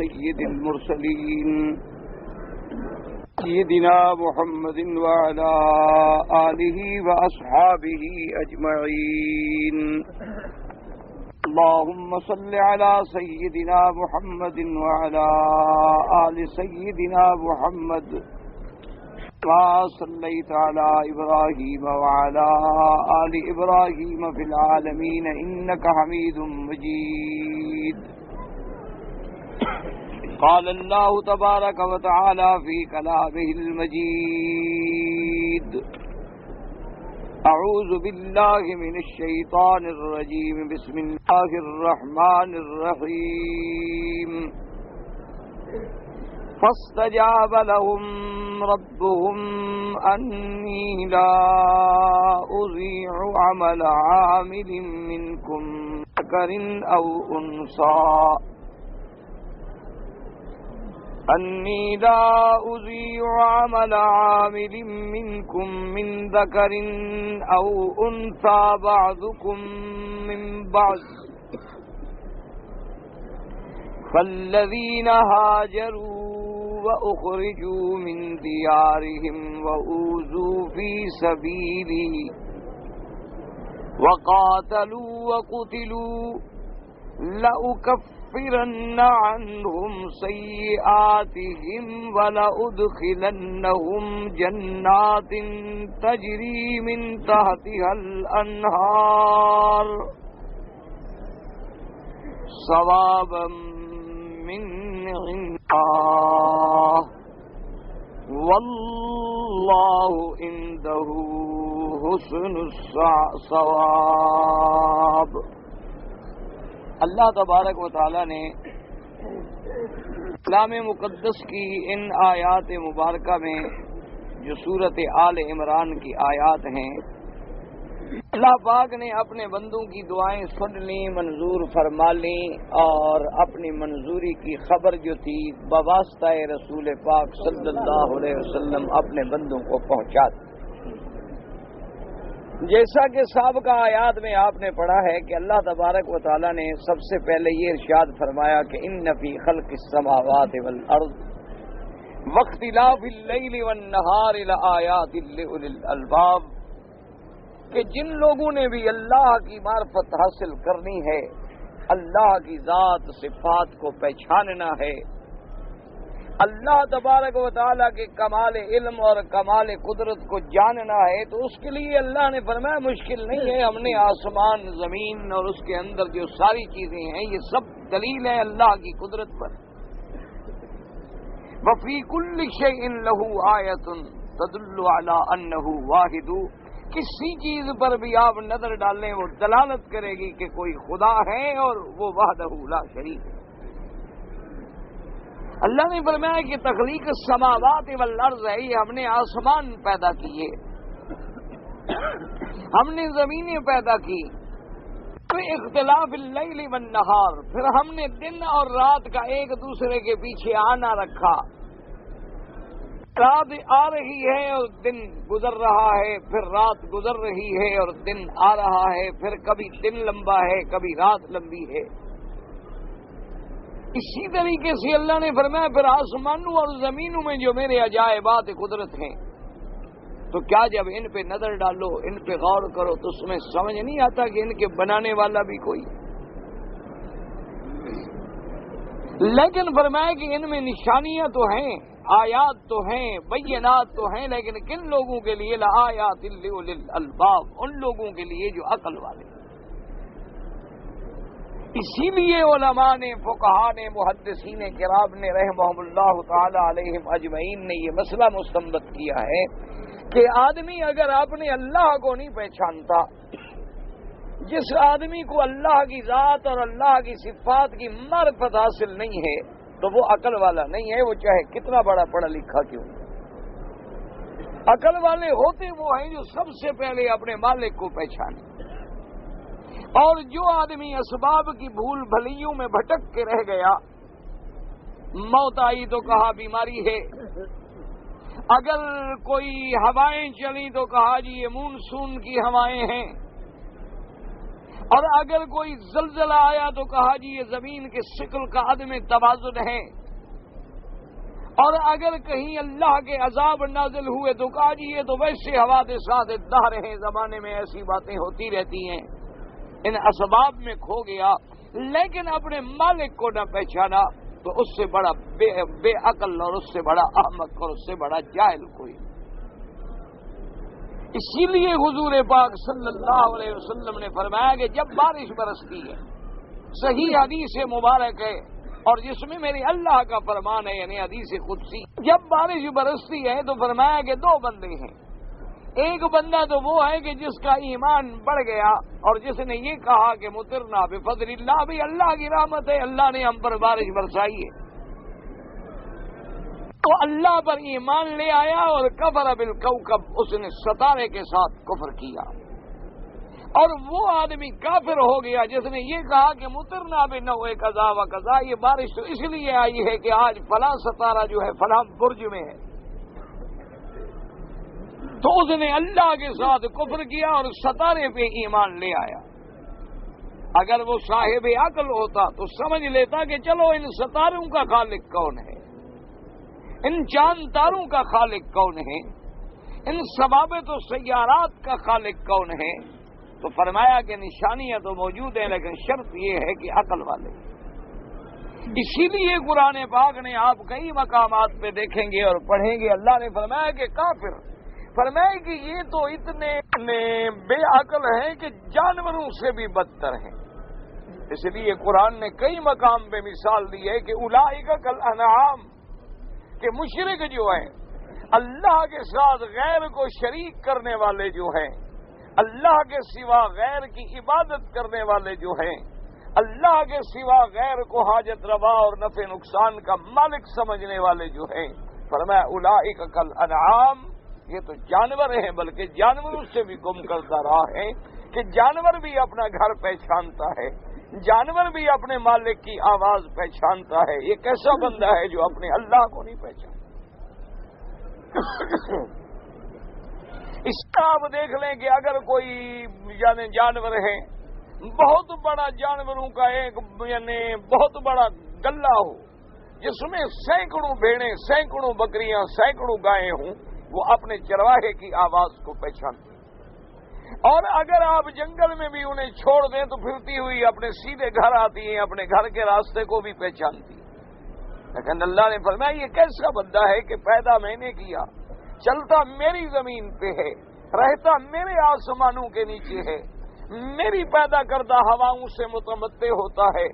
سيد المرسلين سيدنا محمد وعلى آله وأصحابه أجمعين. اللهم صل على سيدنا محمد وعلى آل سيدنا محمد كما صليت على إبراهيم وعلى آل إبراهيم في العالمين إنك حميد مجيد. قال الله تبارك وتعالى في كلامه المجيد: أعوذ بالله من الشيطان الرجيم بسم الله الرحمن الرحيم. فاستجاب لهم ربهم أني لا أضيع عمل عامل منكم ذكر أو أنثى أني لا أضيع عمل عامل منكم من ذكر أو أنثى بعضكم من بعض فالذين هاجروا وأخرجوا من ديارهم وأوذوا في سبيلي وقاتلوا وقتلوا لأكفرن عنهم سيئاتهم ولأدخلنهم جنات تجري من تحتها الأنهار ثوابا من عند الله والله عنده حسن الثواب. اللہ تبارک و تعالی نے کلام مقدس کی ان آیات مبارکہ میں جو سورۃ آل عمران کی آیات ہیں، اللہ پاک نے اپنے بندوں کی دعائیں سن لیں، منظور فرما لیں اور اپنی منظوری کی خبر جو تھی بواسطہ رسول پاک صلی اللہ علیہ وسلم اپنے بندوں کو پہنچا دی. جیسا کہ سابقہ آیات میں آپ نے پڑھا ہے کہ اللہ تبارک و تعالی نے سب سے پہلے یہ ارشاد فرمایا کہ ان فی خلق السماوات والارض واختلاف اللیل والنہار لآیات لأولی الالباب، کہ جن لوگوں نے بھی اللہ کی معرفت حاصل کرنی ہے، اللہ کی ذات صفات کو پہچاننا ہے، اللہ تبارک و تعالیٰ کے کمال علم اور کمال قدرت کو جاننا ہے، تو اس کے لیے اللہ نے فرمایا مشکل نہیں ہے. ہم نے آسمان، زمین اور اس کے اندر جو ساری چیزیں ہیں یہ سب دلیل ہے اللہ کی قدرت پر. وَفِي كُلِّ شَيْءٍ لَهُ آیَةٌ تَدُلُّ عَلَىٰ أَنَّهُ وَاحِدٌ، کسی چیز پر بھی آپ نظر ڈالیں وہ دلالت کرے گی کہ کوئی خدا ہے اور وہ وحدہ لا شریک ہے. اللہ نے فرمایا کہ تخلیق السماوات والارض ہے، یہ ہم نے آسمان پیدا کیے، ہم نے زمینیں پیدا کی. اختلاف اللیل والنہار، پھر ہم نے دن اور رات کا ایک دوسرے کے پیچھے آنا رکھا. رات آ رہی ہے اور دن گزر رہا ہے، پھر رات گزر رہی ہے اور دن آ رہا ہے، پھر کبھی دن لمبا ہے کبھی رات لمبی ہے. اسی طریقے سے اللہ نے فرمایا پھر آسمانوں اور زمینوں میں جو میرے عجائبات قدرت ہیں، تو کیا جب ان پہ نظر ڈالو، ان پہ غور کرو تو اس میں سمجھ نہیں آتا کہ ان کے بنانے والا بھی کوئی. لیکن فرمایا کہ ان میں نشانیاں تو ہیں، آیات تو ہیں، بینات تو ہیں، لیکن کن لوگوں کے لیے؟ لآیات لأولی الالباب، ان لوگوں کے لیے جو عقل والے. اسی لیے علماء نے، فقہاء نے، محدثین کرام نے رحمہم اللہ تعالی علیہم اجمعین نے یہ مسئلہ مستنبط کیا ہے کہ آدمی اگر اپنے اللہ کو نہیں پہچانتا، جس آدمی کو اللہ کی ذات اور اللہ کی صفات کی معرفت حاصل نہیں ہے تو وہ عقل والا نہیں ہے، وہ چاہے کتنا بڑا پڑھا لکھا کیوں. عقل والے ہوتے وہ ہیں جو سب سے پہلے اپنے مالک کو پہچانے. اور جو آدمی اسباب کی بھول بھلیوں میں بھٹک کے رہ گیا، موت آئی تو کہا بیماری ہے، اگر کوئی ہوائیں چلی تو کہا جی یہ مونسون کی ہوائیں ہیں، اور اگر کوئی زلزلہ آیا تو کہا جی یہ زمین کے شکل کا عدم توازن ہے، اور اگر کہیں اللہ کے عذاب نازل ہوئے تو کہا جی یہ تو ویسے حوادثات دہر ہیں، زمانے میں ایسی باتیں ہوتی رہتی ہیں۔ ان اسباب میں کھو گیا، لیکن اپنے مالک کو نہ پہچانا تو اس سے بڑا بے عقل اور اس سے بڑا احمق اور اس سے بڑا جاہل کوئی۔ اسی لیے حضور پاک صلی اللہ علیہ وسلم نے فرمایا کہ جب بارش برستی ہے، صحیح حدیث مبارک ہے اور جس میں میری اللہ کا فرمان ہے، یعنی حدیث قدسی، جب بارش برستی ہے تو فرمایا کہ دو بندے ہیں۔ ایک بندہ تو وہ ہے کہ جس کا ایمان بڑھ گیا اور جس نے یہ کہا کہ مطرنا بفضل اللہ، بھی اللہ کی رحمت ہے، اللہ نے ہم پر بارش برسائی ہے، تو اللہ پر ایمان لے آیا، اور کفر بالکوکب، اس نے ستارے کے ساتھ کفر کیا۔ اور وہ آدمی کافر ہو گیا جس نے یہ کہا کہ مطرنا بنوع قضا و قضا، یہ بارش تو اس لیے آئی ہے کہ آج فلاں ستارہ جو ہے فلاں برج میں ہے، تو اس نے اللہ کے ساتھ کفر کیا اور ستارے پہ ایمان لے آیا۔ اگر وہ صاحب عقل ہوتا تو سمجھ لیتا کہ چلو ان ستاروں کا خالق کون ہے، ان چاند تاروں کا خالق کون ہے، ان ثوابت و سیارات کا خالق کون ہے۔ تو فرمایا کہ نشانیاں تو موجود ہیں لیکن شرط یہ ہے کہ عقل والے۔ اسی لیے قرآن پاک نے آپ کئی مقامات پہ دیکھیں گے اور پڑھیں گے، اللہ نے فرمایا کہ کافر، فرمایا کہ یہ تو اتنے بے عقل ہیں کہ جانوروں سے بھی بدتر ہیں۔ اس لیے قرآن نے کئی مقام پہ مثال دی ہے کہ اولئک کالانعام، کہ مشرک جو ہیں، اللہ کے ساتھ غیر کو شریک کرنے والے جو ہیں، اللہ کے سوا غیر کی عبادت کرنے والے جو ہیں، اللہ کے سوا غیر کو حاجت روا اور نفع نقصان کا مالک سمجھنے والے جو ہیں، فرمایا اولئک کالانعام، یہ تو جانور ہیں، بلکہ جانوروں سے بھی گم کرتا رہا ہے کہ جانور بھی اپنا گھر پہچانتا ہے، جانور بھی اپنے مالک کی آواز پہچانتا ہے، یہ کیسا بندہ ہے جو اپنے اللہ کو نہیں پہچانتا۔ اس کا آپ دیکھ لیں کہ اگر کوئی یعنی جانور ہے، بہت بڑا جانوروں کا ایک یعنی بہت بڑا گلہ ہو جس میں سینکڑوں بھیڑیں، سینکڑوں بکریاں، سینکڑوں گائیں ہوں، وہ اپنے چرواہے کی آواز کو پہچانتی، اور اگر آپ جنگل میں بھی انہیں چھوڑ دیں تو پھرتی ہوئی اپنے سیدھے گھر آتی ہیں، اپنے گھر کے راستے کو بھی پہچانتی ہیں۔ لیکن اللہ نے فرمایا یہ کیسا بندہ ہے کہ پیدا میں نے کیا، چلتا میری زمین پہ ہے، رہتا میرے آسمانوں کے نیچے ہے، میری پیدا کردہ ہواؤں سے متمتع ہوتا ہے،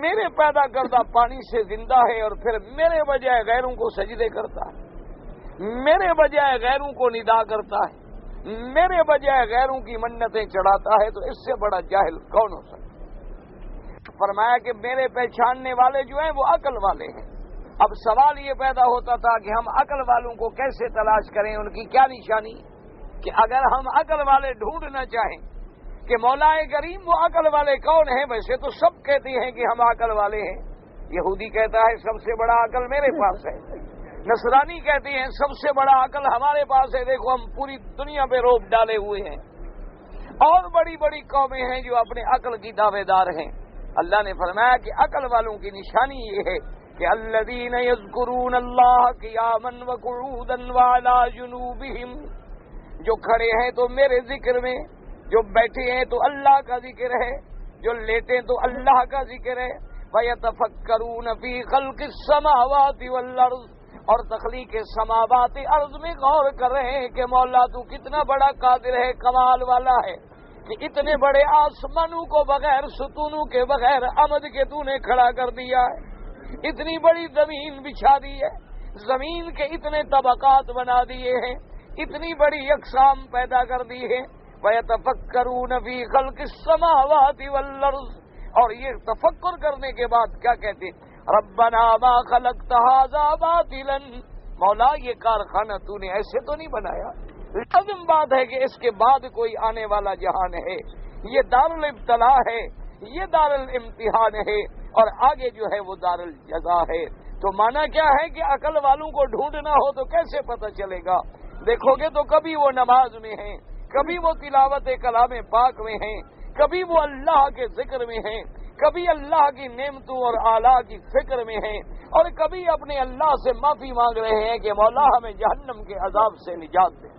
میرے پیدا کردہ پانی سے زندہ ہے، اور پھر میرے بجائے غیروں کو سجدے کرتا ہے، میرے بجائے غیروں کو ندا کرتا ہے، میرے بجائے غیروں کی منتیں چڑھاتا ہے، تو اس سے بڑا جاہل کون ہو سکتا؟ فرمایا کہ میرے پہچاننے والے جو ہیں وہ عقل والے ہیں۔ اب سوال یہ پیدا ہوتا تھا کہ ہم عقل والوں کو کیسے تلاش کریں، ان کی کیا نشانی؟ کہ اگر ہم عقل والے ڈھونڈنا چاہیں کہ مولا کریم وہ عقل والے کون ہیں، ویسے تو سب کہتے ہیں کہ ہم عقل والے ہیں۔ یہودی کہتا ہے سب سے بڑا عقل میرے پاس ہے، نصرانی کہتے ہیں سب سے بڑا عقل ہمارے پاس ہے، دیکھو ہم پوری دنیا پہ روب ڈالے ہوئے ہیں، اور بڑی بڑی قومیں ہیں جو اپنے عقل کی دعوے دار ہیں۔ اللہ نے فرمایا کہ عقل والوں کی نشانی یہ ہے کہ الذین یذکرون اللہ قیاما وقعودا وعلی جنوبہم، جو کھڑے ہیں تو میرے ذکر میں، جو بیٹھے ہیں تو اللہ کا ذکر ہے، جو لیٹے تو اللہ کا ذکر ہے، وَيَتَفَكَّرُونَ فِي خَلْقِ السَّمَاوَاتِ وَالْأَرْضِ، اور تخلیق سماوات ارض میں غور کر رہے ہیں کہ مولا تو کتنا بڑا قادر ہے، کمال والا ہے کہ اتنے بڑے آسمانوں کو بغیر ستونوں کے، بغیر عمد کے تو نے کھڑا کر دیا ہے، اتنی بڑی زمین بچھا دی ہے، زمین کے اتنے طبقات بنا دیے ہیں، اتنی بڑی اقسام پیدا کر دی ہے۔ وَيَتَفَكَّرُونَ فِي خَلْقِ السَّمَاوَاتِ وَالْأَرْضِ، اور یہ تفکر کرنے کے بعد کیا کہتے ہیں؟ ربنا ما خلقت هذا باطلا، مولا یہ کارخانہ تو نے ایسے تو نہیں بنایا، لازم بات ہے کہ اس کے بعد کوئی آنے والا جہان ہے، یہ دار الابتلاء ہے، یہ دار الامتحان ہے، اور آگے جو ہے وہ دار الجزا ہے۔ تو مانا کیا ہے کہ عقل والوں کو ڈھونڈنا ہو تو کیسے پتہ چلے گا؟ دیکھو گے تو کبھی وہ نماز میں ہیں، کبھی وہ تلاوت کلام پاک میں ہیں، کبھی وہ اللہ کے ذکر میں ہیں، کبھی اللہ کی نعمتوں اور آلہ کی فکر میں ہیں، اور کبھی اپنے اللہ سے معافی مانگ رہے ہیں کہ مولا ہمیں جہنم کے عذاب سے نجات دے۔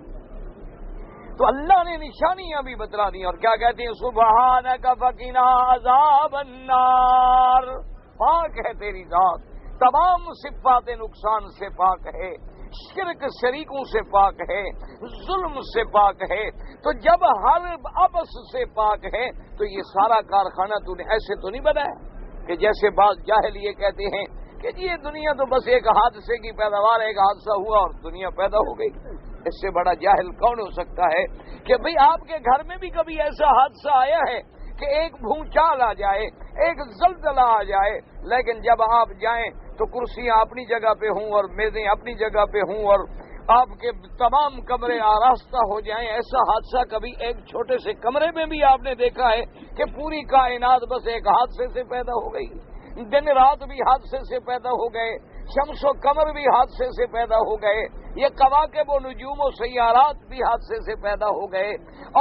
تو اللہ نے نشانیاں بھی بتلا دی، اور کیا کہتے ہیں؟ سبحانک فقنا عذاب النار، پاک ہے تیری ذات، تمام صفات نقصان سے پاک ہے، شرک شریکوں سے پاک ہے، ظلم سے پاک ہے۔ تو جب ہر ابس سے پاک ہے تو یہ سارا کارخانہ تو نے ایسے تو نہیں بنایا کہ جیسے بعض جاہل یہ کہتے ہیں کہ جی یہ دنیا تو بس ایک حادثے کی پیداوار ہے، ایک حادثہ ہوا اور دنیا پیدا ہو گئی۔ اس سے بڑا جاہل کون ہو سکتا ہے کہ بھئی آپ کے گھر میں بھی کبھی ایسا حادثہ آیا ہے کہ ایک بھونچال آ جائے، ایک زلزلہ آ جائے، لیکن جب آپ جائیں تو کرسیاں اپنی جگہ پہ ہوں اور میزیں اپنی جگہ پہ ہوں اور آپ کے تمام کمرے آراستہ ہو جائیں؟ ایسا حادثہ کبھی ایک چھوٹے سے کمرے میں بھی آپ نے دیکھا ہے کہ پوری کائنات بس ایک حادثے سے پیدا ہو گئی؟ دن رات بھی حادثے سے پیدا ہو گئے، شمس و قمر بھی حادثے سے پیدا ہو گئے، یہ کواکب و نجوم و سیارات بھی حادثے سے پیدا ہو گئے،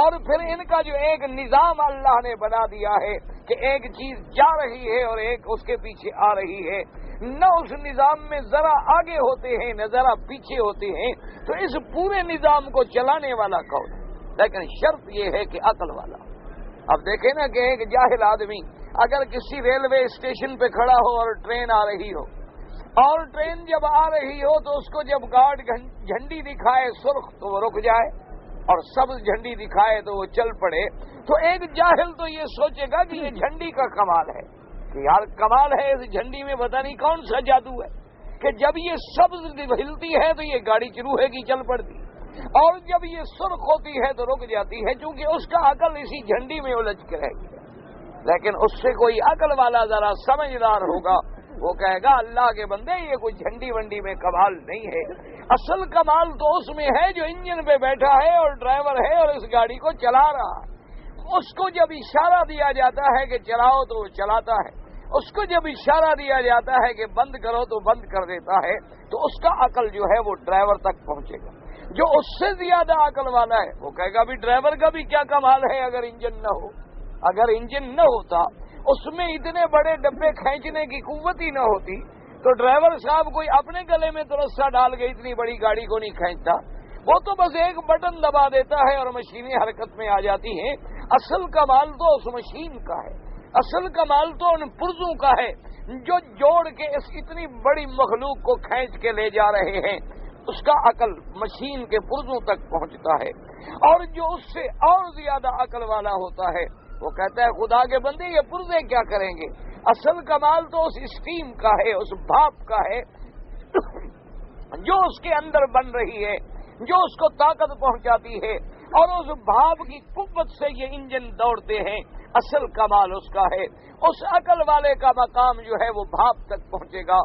اور پھر ان کا جو ایک نظام اللہ نے بنا دیا ہے کہ ایک چیز جا رہی ہے اور ایک اس کے پیچھے آ رہی ہے، نہ اس نظام میں ذرا آگے ہوتے ہیں نہ ذرا پیچھے ہوتے ہیں، تو اس پورے نظام کو چلانے والا کون ہے؟ لیکن شرط یہ ہے کہ عقل والا۔ اب دیکھیں نا کہ ایک جاہل آدمی اگر کسی ریلوے اسٹیشن پہ کھڑا ہو اور ٹرین آ رہی ہو، اور ٹرین جب آ رہی ہو تو اس کو جب گارڈ جھنڈی دکھائے سرخ تو وہ رک جائے، اور سبز جھنڈی دکھائے تو وہ چل پڑے، تو ایک جاہل تو یہ سوچے گا کہ یہ جھنڈی کا کمال ہے، کہ یار کمال ہے اس جھنڈی میں، پتہ نہیں کون سا جادو ہے کہ جب یہ سبز ہلتی ہے تو یہ گاڑی چروہے کی چل پڑتی، اور جب یہ سرخ ہوتی ہے تو رک جاتی ہے، چونکہ اس کا عقل اسی جھنڈی میں الجھ کے رہ گیا۔ لیکن اس سے کوئی عقل والا ذرا سمجھدار ہوگا، وہ کہے گا اللہ کے بندے یہ کوئی جھنڈی ونڈی میں کمال نہیں ہے، اصل کمال تو اس میں ہے جو انجن پہ بیٹھا ہے اور ڈرائیور ہے اور اس گاڑی کو چلا رہا ہے۔ اس کو جب اشارہ دیا جاتا ہے کہ چلاؤ تو وہ چلاتا ہے، اس کو جب اشارہ دیا جاتا ہے کہ بند کرو تو بند کر دیتا ہے، تو اس کا عقل جو ہے وہ ڈرائیور تک پہنچے گا۔ جو اس سے زیادہ عقل والا ہے وہ کہے گا بھی ڈرائیور کا بھی کیا کمال ہے اگر انجن نہ ہو، اگر انجن نہ ہوتا، اس میں اتنے بڑے ڈبے کھینچنے کی قوت ہی نہ ہوتی تو ڈرائیور صاحب کوئی اپنے گلے میں تو رسہ ڈال کے اتنی بڑی گاڑی کو نہیں کھینچتا، وہ تو بس ایک بٹن دبا دیتا ہے اور مشینیں حرکت میں آ جاتی ہیں۔ اصل کمال تو اس مشین کا ہے، اصل کمال تو ان پرزوں کا ہے جو جوڑ کے اس اتنی بڑی مخلوق کو کھینچ کے لے جا رہے ہیں، اس کا عقل مشین کے پرزوں تک پہنچتا ہے۔ اور جو اس سے اور زیادہ عقل والا ہوتا ہے وہ کہتا ہے خدا کے بندے یہ پرزے کیا کریں گے، اصل کمال تو اس اسٹیم کا ہے، اس بھاپ کا ہے جو اس کے اندر بن رہی ہے، جو اس کو طاقت پہنچاتی ہے، اور اس بھاپ کی قوت سے یہ انجن دوڑتے ہیں، اصل کمال اس کا ہے۔ اس عقل والے کا مقام جو ہے وہ بھاپ تک پہنچے گا۔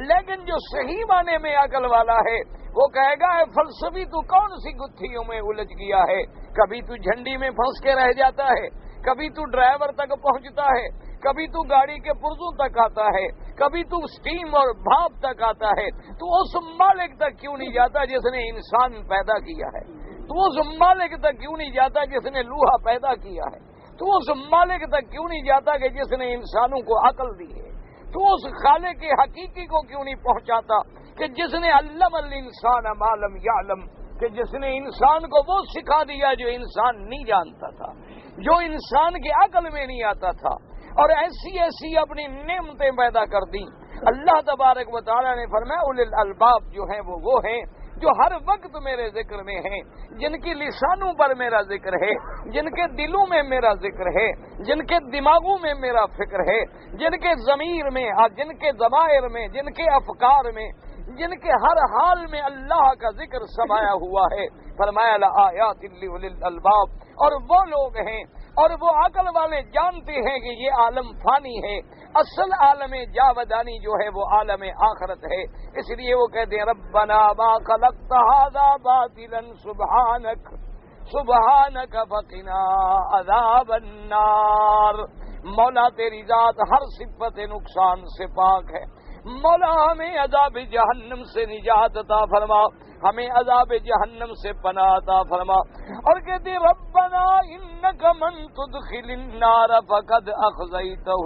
لیکن جو صحیح معنی میں عقل والا ہے وہ کہے گا اے فلسفی تو کون سی گتھیوں میں الجھ گیا ہے، کبھی تو جھنڈی میں پھنس کے رہ جاتا ہے، کبھی تو ڈرائیور تک پہنچتا ہے، کبھی تو گاڑی کے پرزوں تک آتا ہے، کبھی تو سٹیم اور بھاپ تک آتا ہے، تو اس مالک تک کیوں نہیں جاتا جس نے انسان پیدا کیا ہے؟ تو اس مالک تک کیوں نہیں جاتا جس نے لوہا پیدا کیا ہے؟ تو اس مالک تک کیوں نہیں جاتا کہ جس نے انسانوں کو عقل دی ہے؟ تو اس خالق حقیقی کو کیوں نہیں پہنچاتا کہ جس نے علم الانسان ما لم یعلم، کہ جس نے انسان کو وہ سکھا دیا جو انسان نہیں جانتا تھا، جو انسان کے عقل میں نہیں آتا تھا، اور ایسی ایسی اپنی نعمتیں پیدا کر دی۔ اللہ تبارک و تعالیٰ نے فرمایا اولی الالباب جو ہیں وہ ہیں جو ہر وقت میرے ذکر میں ہیں، جن کی لسانوں پر میرا ذکر ہے، جن کے دلوں میں میرا ذکر ہے، جن کے دماغوں میں میرا فکر ہے، جن کے ضمیر میں اور جن کے ضمائر میں، جن کے افکار میں، جن کے ہر حال میں اللہ کا ذکر سمایا ہوا ہے۔ فرمایا لآیات لأولی الالباب، اور وہ لوگ ہیں اور وہ عقل والے جانتے ہیں کہ یہ عالم فانی ہے، اصل عالم جاودانی جو ہے وہ عالم آخرت ہے۔ اس لیے وہ کہتے ہیں ربنا ما خلقت هذا باطلا سبحانک سبحانک فقنا عذاب النار۔ مولا تیری ذات ہر صفت نقصان سے پاک ہے، مولا ہمیں عذاب جہنم سے نجات عطا فرما، ہمیں عذاب جہنم سے پناہ عطا فرما۔ اور کہتے ربنا انک من تدخل النار فقد اخزیتہ،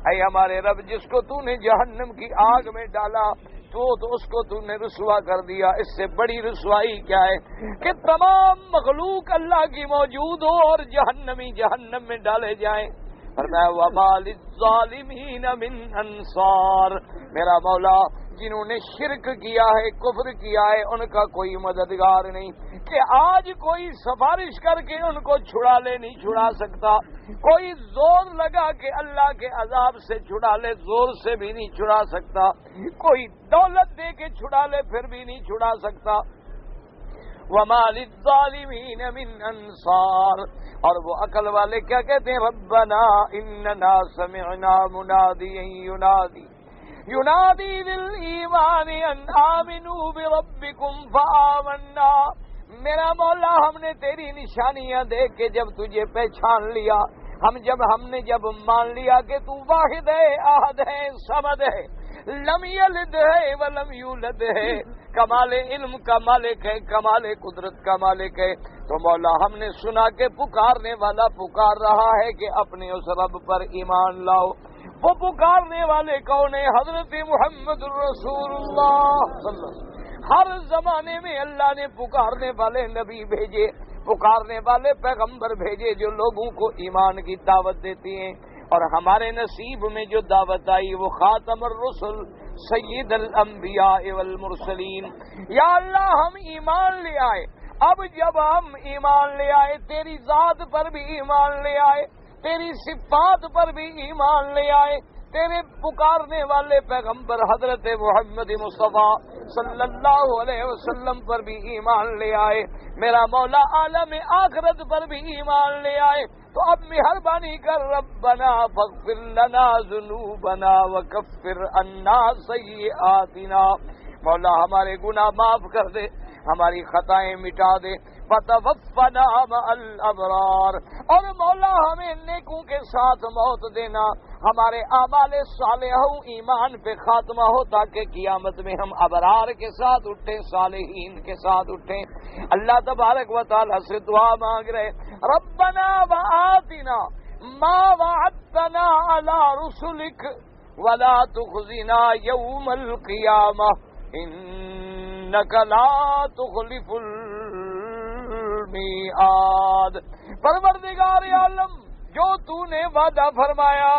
اے ہمارے رب جس کو تو نے جہنم کی آگ میں ڈالا تو اس کو تو نے رسوا کر دیا۔ اس سے بڑی رسوائی کیا ہے کہ تمام مخلوق اللہ کی موجود ہو اور جہنمی جہنم میں ڈالے جائیں۔ فرمایا وما للظالمین من انصار، میرا مولا جنہوں نے شرک کیا ہے، کفر کیا ہے، ان کا کوئی مددگار نہیں کہ آج کوئی سفارش کر کے ان کو چھڑا لے، نہیں چھڑا سکتا۔ کوئی زور لگا کے اللہ کے عذاب سے چھڑا لے، زور سے بھی نہیں چھڑا سکتا۔ کوئی دولت دے کے چھڑا لے، پھر بھی نہیں چھڑا سکتا۔ وما للظالمین من انصار۔ اور وہ عقل والے کیا کہتے ہیں؟ ربنا اننا سمعنا منادیا ینادی للایمان ان آمنوا بربکم فآمنا۔ میرا مولا ہم نے تیری نشانیاں دیکھ کے جب تجھے پہچان لیا، ہم نے جب مان لیا کہ تو واحد ہے، احد ہے، صمد ہے، لم یلد ہے ولم یولد ہے، کمال علم کا مالک ہے، کمال قدرت کا مالک ہے، تو مولا ہم نے سنا کہ پکارنے والا پکار رہا ہے کہ اپنے اس رب پر ایمان لاؤ۔ وہ پکارنے والے کون ہیں؟ حضرت محمد رسول اللہ صلی اللہ علیہ وسلم۔ ہر زمانے میں اللہ نے پکارنے والے نبی بھیجے، پکارنے والے پیغمبر بھیجے جو لوگوں کو ایمان کی دعوت دیتی ہیں، اور ہمارے نصیب میں جو دعوت آئی وہ خاتم الرسل سید الانبیاء والمرسلین۔ یا اللہ ہم ایمان لے آئے، اب جب ہم ایمان لے آئے، تیری ذات پر بھی ایمان لے آئے، تیری صفات پر بھی ایمان لے آئے، تیرے پکارنے والے پیغمبر حضرت محمد مصطفیٰ صلی اللہ علیہ وسلم پر بھی ایمان لے آئے، میرا مولا عالم آخرت پر بھی ایمان لے آئے، تو اب مہربانی کر ربنا فاغفر لنا ذنوبنا وکفر عنا سیئاتنا، مولا ہمارے گناہ معاف کر دے، ہماری خطائیں مٹا دے، فتوفنا مع الابرار، اور مولا ہمیں نیکوں کے ساتھ موت دینا، ہمارے اعمال صالحہ ایمان پہ خاتمہ ہو تاکہ قیامت میں ہم ابرار کے ساتھ اٹھیں، صالحین کے ساتھ اٹھیں۔ اللہ تبارک و تعالی سے دعا مانگ رہے ربنا وآتنا ما وعدتنا علی رسلک ولا تخزنا یوم القیامہ انک لا تخلف المیعاد۔ پروردگار عالم جو تو نے وعدہ فرمایا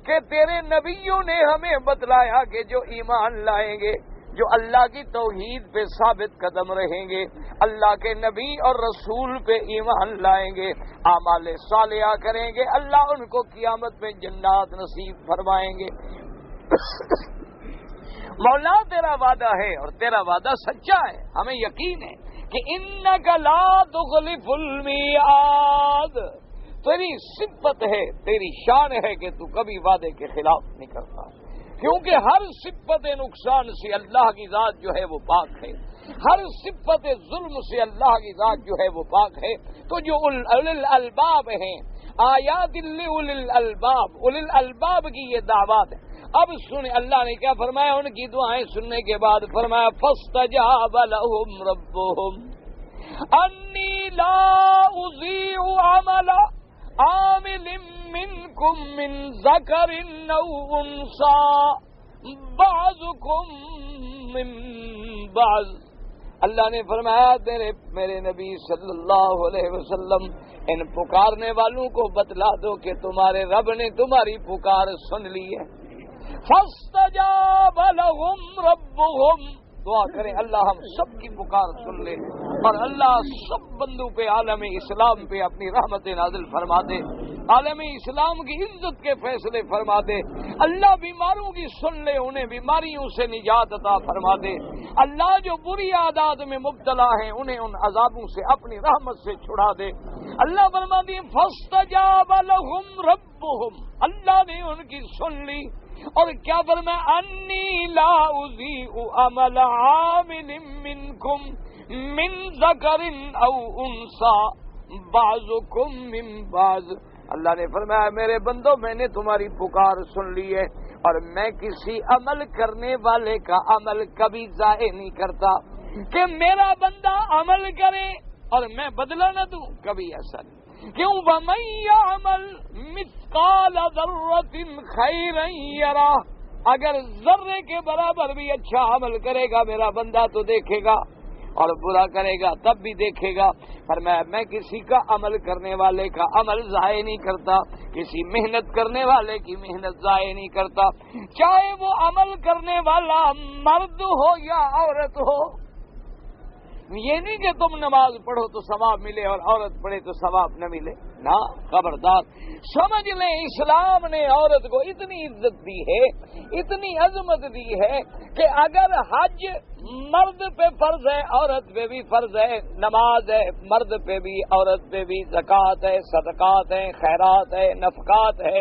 کہ تیرے نبیوں نے ہمیں بتلایا کہ جو ایمان لائیں گے، جو اللہ کی توحید پہ ثابت قدم رہیں گے، اللہ کے نبی اور رسول پہ ایمان لائیں گے، اعمال صالحہ کریں گے، اللہ ان کو قیامت میں جنات نصیب فرمائیں گے۔ مولا تیرا وعدہ ہے اور تیرا وعدہ سچا ہے، ہمیں یقین ہے کہ انک لا تخلف المیعاد، تیری صفت ہے، تیری شان ہے کہ تو کبھی وعدے کے خلاف نہیں کرتا، کیونکہ ہر صفت نقصان سے اللہ کی ذات جو ہے وہ پاک ہے، ہر صفت ظلم سے اللہ کی ذات جو ہے وہ پاک ہے۔ تو جو اولی الالباب ہیں، آیات اولی الالباب، اولی الالباب کی یہ دعوات ہے۔ اب سنیں اللہ نے کیا فرمایا، ان کی دعائیں سننے کے بعد فرمایا فاستجاب لهم ربهم انی لا اضیع عمل عامل منکم من ذکر او انثی بعضکم من بعض۔ اللہ نے فرمایا میرے نبی صلی اللہ علیہ وسلم ان پکارنے والوں کو بتلا دو کہ تمہارے رب نے تمہاری پکار سن لی ہے۔ فاستجاب لهم ربهم، دعا کریں اللہ ہم سب کی پکار سن لے اور اللہ سب بندوں پہ عالم اسلام پہ اپنی رحمت نازل فرما دے، عالم اسلام کی عزت کے فیصلے فرما دے، اللہ بیماروں کی سن لے، انہیں بیماریوں سے نجات عطا فرما دے، اللہ جو بری عادات میں مبتلا ہیں انہیں ان عذابوں سے اپنی رحمت سے چھڑا دے۔ اللہ فرما دی فاستجاب لهم ربهم، اللہ نے ان کی سن لی اور کیا فرمایا انی لا اضیع عمل عامل منکم من ذکر او انثی بعضکم من بعض۔ اللہ نے فرمایا میرے بندو میں نے تمہاری پکار سن لی ہے اور میں کسی عمل کرنے والے کا عمل کبھی ضائع نہیں کرتا کہ میرا بندہ عمل کرے اور میں بدلہ نہ دوں، کبھی ایسا نہیں۔ کیوں؟ وَمَن يَعْمَلْ مِثْقَالَ ذَرَّةٍ خَيْرًا يَرَهُ، اگر ذرے کے برابر بھی اچھا عمل کرے گا میرا بندہ تو دیکھے گا، اور برا کرے گا تب بھی دیکھے گا۔ فرمایا میں کسی کا عمل کرنے والے کا عمل ضائع نہیں کرتا، کسی محنت کرنے والے کی محنت ضائع نہیں کرتا، چاہے وہ عمل کرنے والا مرد ہو یا عورت ہو۔ یہ نہیں کہ تم نماز پڑھو تو ثواب ملے اور عورت پڑھے تو ثواب نہ ملے، نہ، خبردار۔ سمجھ لیں اسلام نے عورت کو اتنی عزت دی ہے، اتنی عظمت دی ہے کہ اگر حج مرد پہ فرض ہے عورت پہ بھی فرض ہے، نماز ہے مرد پہ بھی عورت پہ بھی، زکوٰۃ ہے، صدقات ہے، خیرات ہے، نفقات ہے،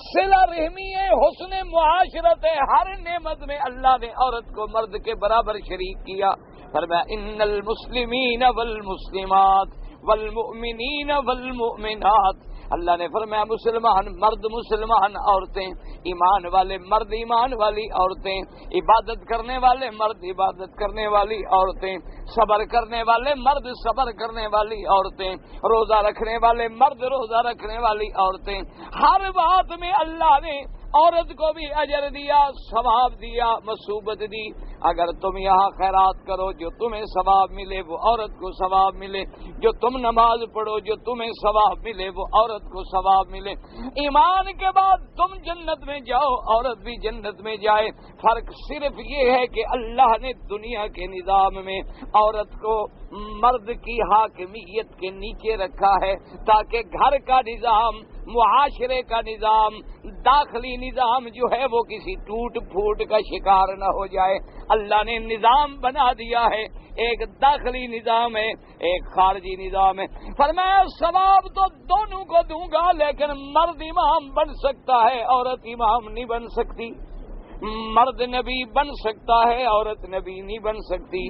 صلہ رحمی ہے، حسن معاشرت ہے، ہر نعمت میں اللہ نے عورت کو مرد کے برابر شریک کیا۔ فرمایا ان المسلمین والمسلمات والمؤمنین والمؤمنات، اللہ نے فرمایا مسلمان مرد مسلمان عورتیں، ایمان والے مرد ایمان والی عورتیں، عبادت کرنے والے مرد عبادت کرنے والی عورتیں، صبر کرنے والے مرد صبر کرنے والی عورتیں، روزہ رکھنے والے مرد روزہ رکھنے والی عورتیں، ہر بات میں اللہ نے عورت کو بھی اجر دیا، ثواب دیا، مصوبت دی۔ اگر تم یہاں خیرات کرو جو تمہیں ثواب ملے وہ عورت کو ثواب ملے، جو تم نماز پڑھو جو تمہیں ثواب ملے وہ عورت کو ثواب ملے۔ ایمان کے بعد تم جنت میں جاؤ عورت بھی جنت میں جائے، فرق صرف یہ ہے کہ اللہ نے دنیا کے نظام میں عورت کو مرد کی حاکمیت کے نیچے رکھا ہے تاکہ گھر کا نظام، معاشرے کا نظام، داخلی نظام جو ہے وہ کسی ٹوٹ پھوٹ کا شکار نہ ہو جائے۔ اللہ نے نظام بنا دیا ہے، ایک داخلی نظام ہے، ایک خارجی نظام ہے۔ فرمایا ثواب تو دونوں کو دوں گا لیکن مرد امام بن سکتا ہے، عورت امام نہیں بن سکتی۔ مرد نبی بن سکتا ہے، عورت نبی نہیں بن سکتی۔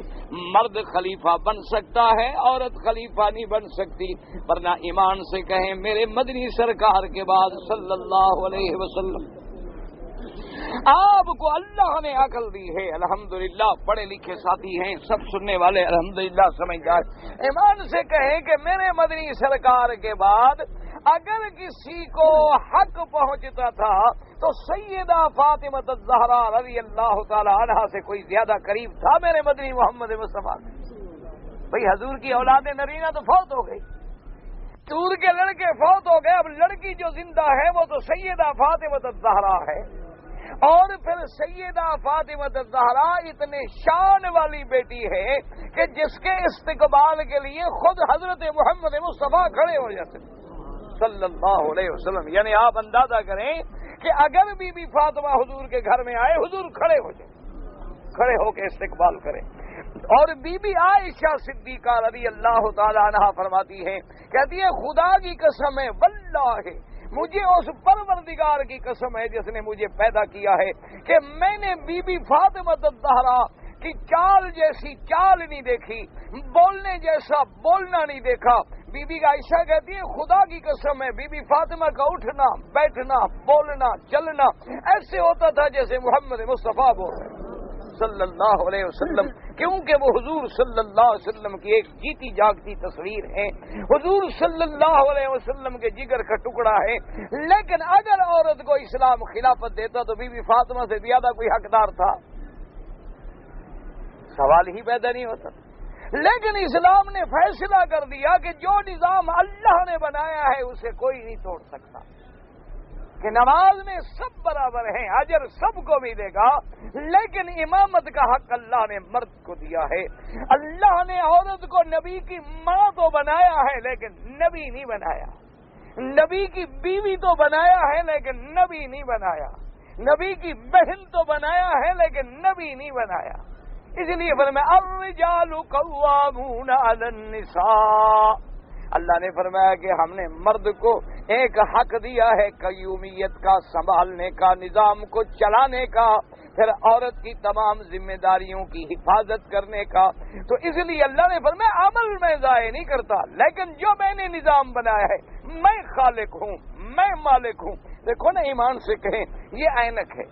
مرد خلیفہ بن سکتا ہے، عورت خلیفہ نہیں بن سکتی۔ ورنہ ایمان سے کہیں میرے مدنی سرکار کے بعد صلی اللہ علیہ وسلم آپ کو اللہ نے عقل دی ہے، الحمدللہ پڑھے لکھے ساتھی ہیں، سب سننے والے الحمدللہ سمجھدار۔ ایمان سے کہیں کہ میرے مدنی سرکار کے بعد اگر کسی کو حق پہنچتا تھا تو سیدہ فاطمہ الزہرا رضی اللہ تعالی عنہا سے کوئی زیادہ قریب تھا میرے مدنی محمد مصطفیٰ۔ بھئی حضور کی اولاد نرینہ تو فوت ہو گئی، حضور کے لڑکے فوت ہو گئے، اب لڑکی جو زندہ ہے وہ تو سیدہ فاطمہ الزہرا ہے۔ اور پھر سیدہ فاطمہ الزہرا اتنے شان والی بیٹی ہے کہ جس کے استقبال کے لیے خود حضرت محمد مصطفیٰ کھڑے ہو جاتے صلی اللہ علیہ وسلم۔ یعنی آپ اندازہ کریں کہ اگر بی بی فاطمہ حضور کے گھر میں آئے حضور کھڑے ہو جائیں، کھڑے ہو کے استقبال کریں۔ اور بی بی عائشہ صدیقہ رضی اللہ تعالی عنہا فرماتی ہے، کہتی ہے خدا کی قسم ہے واللہ مجھے اس پروردگار کی قسم ہے جس نے مجھے پیدا کیا ہے کہ میں نے بی بی فاطمہ الزہرا کی چال جیسی چال نہیں دیکھی، بولنے جیسا بولنا نہیں دیکھا۔ بی بی عائشہ کہتی ہے خدا کی قسم ہے بی بی فاطمہ کا اٹھنا بیٹھنا بولنا چلنا ایسے ہوتا تھا جیسے محمد مصطفیٰ بول رہے صلی اللہ علیہ وسلم، کیونکہ وہ حضور صلی اللہ علیہ وسلم کی ایک جیتی جاگتی تصویر ہے، حضور صلی اللہ علیہ وسلم کے جگر کا ٹکڑا ہے۔ لیکن اگر عورت کو اسلام خلافت دیتا تو بی بی فاطمہ سے زیادہ کوئی حقدار تھا؟ سوال ہی پیدا نہیں ہوتا۔ لیکن اسلام نے فیصلہ کر دیا کہ جو نظام اللہ نے بنایا ہے اسے کوئی نہیں توڑ سکتا، کہ نماز میں سب برابر ہیں، اجر سب کو ملے گا، لیکن امامت کا حق اللہ نے مرد کو دیا ہے۔ اللہ نے عورت کو نبی کی ماں تو بنایا ہے لیکن نبی نہیں بنایا، نبی کی بیوی تو بنایا ہے لیکن نبی نہیں بنایا، نبی کی بہن تو بنایا ہے لیکن نبی نہیں بنایا۔ اس لیے فرمایا الرجال قوامون علی النساء، اللہ نے فرمایا کہ ہم نے مرد کو ایک حق دیا ہے قیومیت کا، سنبھالنے کا، نظام کو چلانے کا، پھر عورت کی تمام ذمہ داریوں کی حفاظت کرنے کا۔ تو اس لیے اللہ نے فرمایا عمل میں ضائع نہیں کرتا، لیکن جو میں نے نظام بنایا ہے میں خالق ہوں، میں مالک ہوں۔ دیکھو نا ایمان سے کہیں یہ اینک ہے،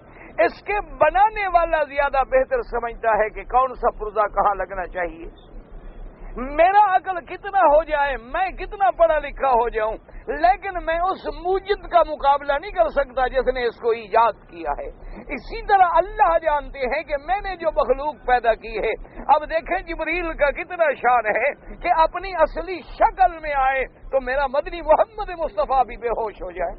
اس کے بنانے والا زیادہ بہتر سمجھتا ہے کہ کون سا پرزہ کہاں لگنا چاہیے۔ میرا عقل کتنا ہو جائے، میں کتنا پڑھا لکھا ہو جاؤں، لیکن میں اس موجد کا مقابلہ نہیں کر سکتا جس نے اس کو ایجاد کیا ہے۔ اسی طرح اللہ جانتے ہیں کہ میں نے جو مخلوق پیدا کی ہے۔ اب دیکھیں جبریل کا کتنا شان ہے کہ اپنی اصلی شکل میں آئے تو میرا مدنی محمد مصطفیٰ بھی بے ہوش ہو جائے۔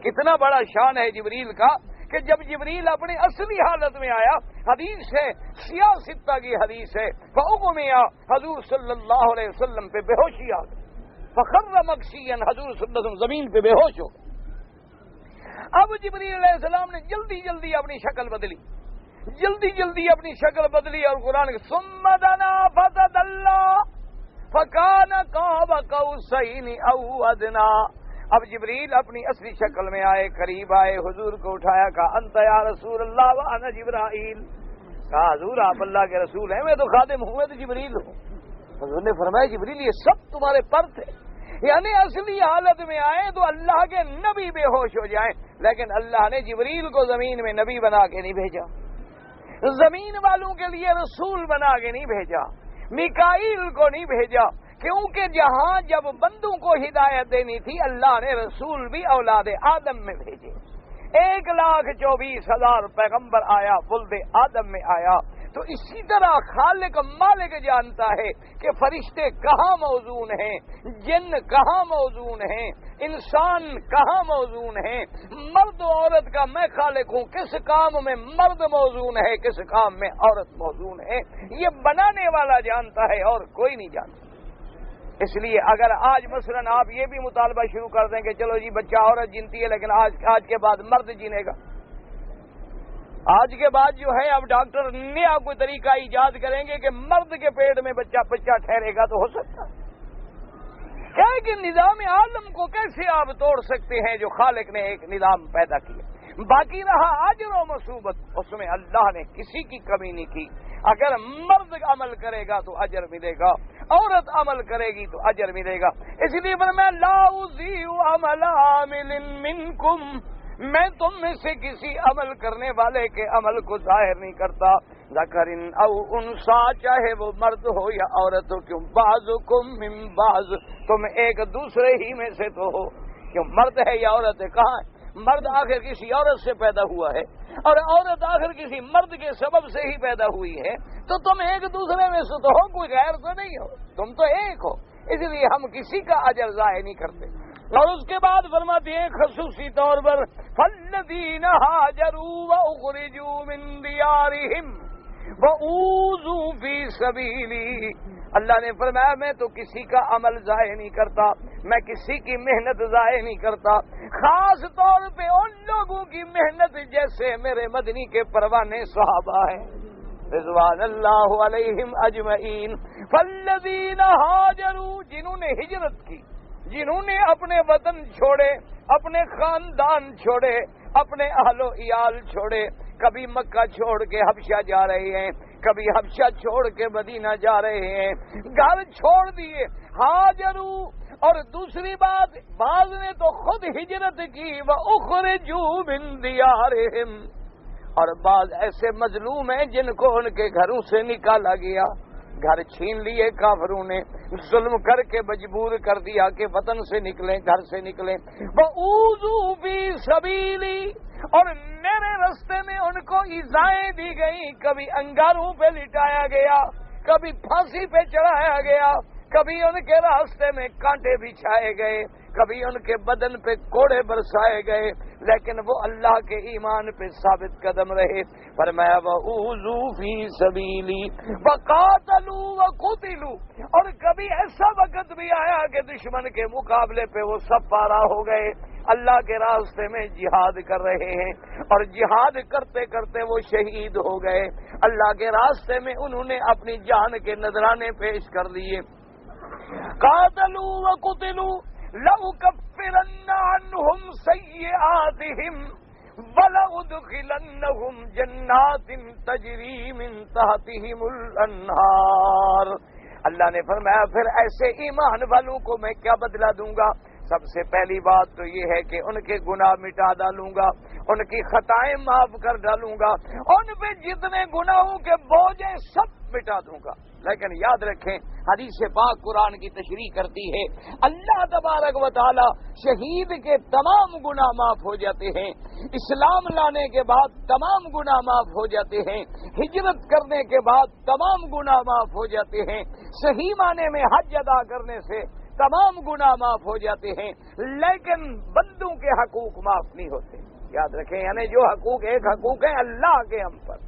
کتنا بڑا شان ہے جبریل کا کہ جب جبریل اپنی اصلی حالت میں آیا، حدیث ہے، سیاہ ستہ کی حدیث ہے، فَأُغْمِيَ حضور صلی اللہ علیہ وسلم پہ بے ہوشی آ گئی، فَخَرَّ مَغْشِيًّا حضور صلی اللہ علیہ وسلم زمین پہ بے ہوش ہو گئے۔ اب جبریل علیہ السلام نے جلدی جلدی اپنی شکل بدلی اور قرآن کے ثُمَّ دَنَا فَتَدَلَّىٰ فَكَانَ قَابَ قَوْسَيْنِ أَوْ أَدْنَىٰ۔ اب جبریل اپنی اصلی شکل میں آئے، قریب آئے، حضور کو اٹھایا، کہا انت یا رسول اللہ وانا جبرائیل، کہا حضور آپ اللہ کے رسول ہیں، میں تو خادم ہوں، میں تو جبریل ہوں۔ حضور نے فرمایا جبریل یہ سب تمہارے پر تھے، یعنی اصلی حالت میں آئے تو اللہ کے نبی بے ہوش ہو جائیں، لیکن اللہ نے جبریل کو زمین میں نبی بنا کے نہیں بھیجا، زمین والوں کے لیے رسول بنا کے نہیں بھیجا، میکائیل کو نہیں بھیجا، کیونکہ جہاں جب بندوں کو ہدایت دینی تھی اللہ نے رسول بھی اولاد آدم میں بھیجے۔ 1,24,000 پیغمبر آیا، ولد آدم میں آیا۔ تو اسی طرح خالق مالک جانتا ہے کہ فرشتے کہاں موزون ہیں، جن کہاں موزون ہیں، انسان کہاں موزون ہیں، مرد و عورت کا میں خالق ہوں، کس کام میں مرد موزون ہے، کس کام میں عورت موزون ہے، یہ بنانے والا جانتا ہے اور کوئی نہیں جانتا۔ اس لیے اگر آج مثلا آپ یہ بھی مطالبہ شروع کر دیں کہ چلو جی بچہ عورت جنتی ہے لیکن آج کے بعد مرد جینے گا، آج کے بعد جو ہے اب ڈاکٹر نیا کوئی طریقہ ایجاد کریں گے کہ مرد کے پیٹ میں بچہ ٹھہرے گا تو ہو سکتا ہے کہ نظام عالم کو کیسے آپ توڑ سکتے ہیں جو خالق نے ایک نظام پیدا کیا۔ باقی رہا اجر و مثوبت، اس میں اللہ نے کسی کی کمی نہیں کی۔ اگر مرد عمل کرے گا تو اجر ملے گا، عورت عمل کرے گی تو اجر ملے گا۔ اس لیے فرمایا لا اضیع عمل عامل منکم، میں تم میں سے کسی عمل کرنے والے کے عمل کو ظاہر نہیں کرتا، ذکر او انثی، چاہے وہ مرد ہو یا عورت ہو، کیوں بعضکم من بعض، تم ایک دوسرے ہی میں سے تو ہو، کیوں مرد ہے یا عورت ہے، کہاں ہے مرد؟ آخر کسی عورت سے پیدا ہوا ہے اور عورت آخر کسی مرد کے سبب سے ہی پیدا ہوئی ہے، تو تم ایک دوسرے میں سے تو ہو، کوئی غیر تو نہیں ہو، تم تو ایک ہو، اس لیے ہم کسی کا اجر ضائع نہیں کرتے۔ اور اس کے بعد فرماتے ہیں خصوصی طور پر فالذین ہاجروا واخرجوا من دیارہم وأوذوا فی سبیلی، اللہ نے فرمایا میں تو کسی کا عمل ضائع نہیں کرتا، میں کسی کی محنت ضائع نہیں کرتا، خاص طور پہ ان لوگوں کی محنت جیسے میرے مدنی کے پروانے صحابہ ہیں رضوان اللہ علیہم اجمعین۔ فالذین ہاجروا، جنہوں نے ہجرت کی، جنہوں نے اپنے وطن چھوڑے، اپنے خاندان چھوڑے، اپنے اہل و عیال چھوڑے، کبھی مکہ چھوڑ کے حبشہ جا رہے ہیں، کبھی حبشہ چھوڑ کے مدینہ جا رہے ہیں، گھر چھوڑ دیے، ہاجروا۔ اور دوسری بات، بعض نے تو خود ہجرت کی، وَأُخْرِجُوا مِن دِيَارِهِمْ، اور بعض ایسے مظلوم ہیں جن کو ان کے گھروں سے نکالا گیا، گھر چھین لیے کافروں نے، ظلم کر کے مجبور کر دیا کہ وطن سے نکلیں، گھر سے نکلیں۔ وَأُوذُوا فِي سَبِيلِي، اور میرے راستے میں ان کو ایذائیں دی گئی، کبھی انگاروں پہ لٹایا گیا، کبھی پھانسی پہ چڑھایا گیا، کبھی ان کے راستے میں کانٹے بچھائے گئے، کبھی ان کے بدن پہ کوڑے برسائے گئے، لیکن وہ اللہ کے ایمان پہ ثابت قدم رہے۔ فرمایا وَأُوذُوا فِي سَبِيلِي وَقَاتَلُوا وَقُتِلُوا، اور کبھی ایسا وقت بھی آیا کہ دشمن کے مقابلے پہ وہ سب پارا ہو گئے، اللہ کے راستے میں جہاد کر رہے ہیں، اور جہاد کرتے کرتے وہ شہید ہو گئے، اللہ کے راستے میں انہوں نے اپنی جان کے نذرانے پیش کر دیے۔ قاتلوا وقتلوا لأكفرن عنهم سيئاتهم وَلَأُدْخِلَنَّهُمْ جَنَّاتٍ تَجْرِي مِن تَحْتِهِمُ الْأَنْهَارُ، اللہ نے فرمایا پھر ایسے ایمان والوں کو میں کیا بدلہ دوں گا؟ سب سے پہلی بات تو یہ ہے کہ ان کے گناہ مٹا ڈالوں گا، ان کی خطائیں معاف کر ڈالوں گا، ان پہ جتنے گناہوں کے بوجھ ہیں سب مٹا دوں گا۔ لیکن یاد رکھیں حدیث پاک قرآن کی تشریح کرتی ہے اللہ تبارک و تعالی شہید کے تمام گناہ معاف ہو جاتے ہیں، اسلام لانے کے بعد تمام گناہ معاف ہو جاتے ہیں، ہجرت کرنے کے بعد تمام گناہ معاف ہو جاتے ہیں، صحیح معنی میں حج ادا کرنے سے تمام گناہ معاف ہو جاتے ہیں، لیکن بندوں کے حقوق معاف نہیں ہوتے۔ یاد رکھیں یعنی جو حقوق، ایک حقوق ہے اللہ کے ہم پر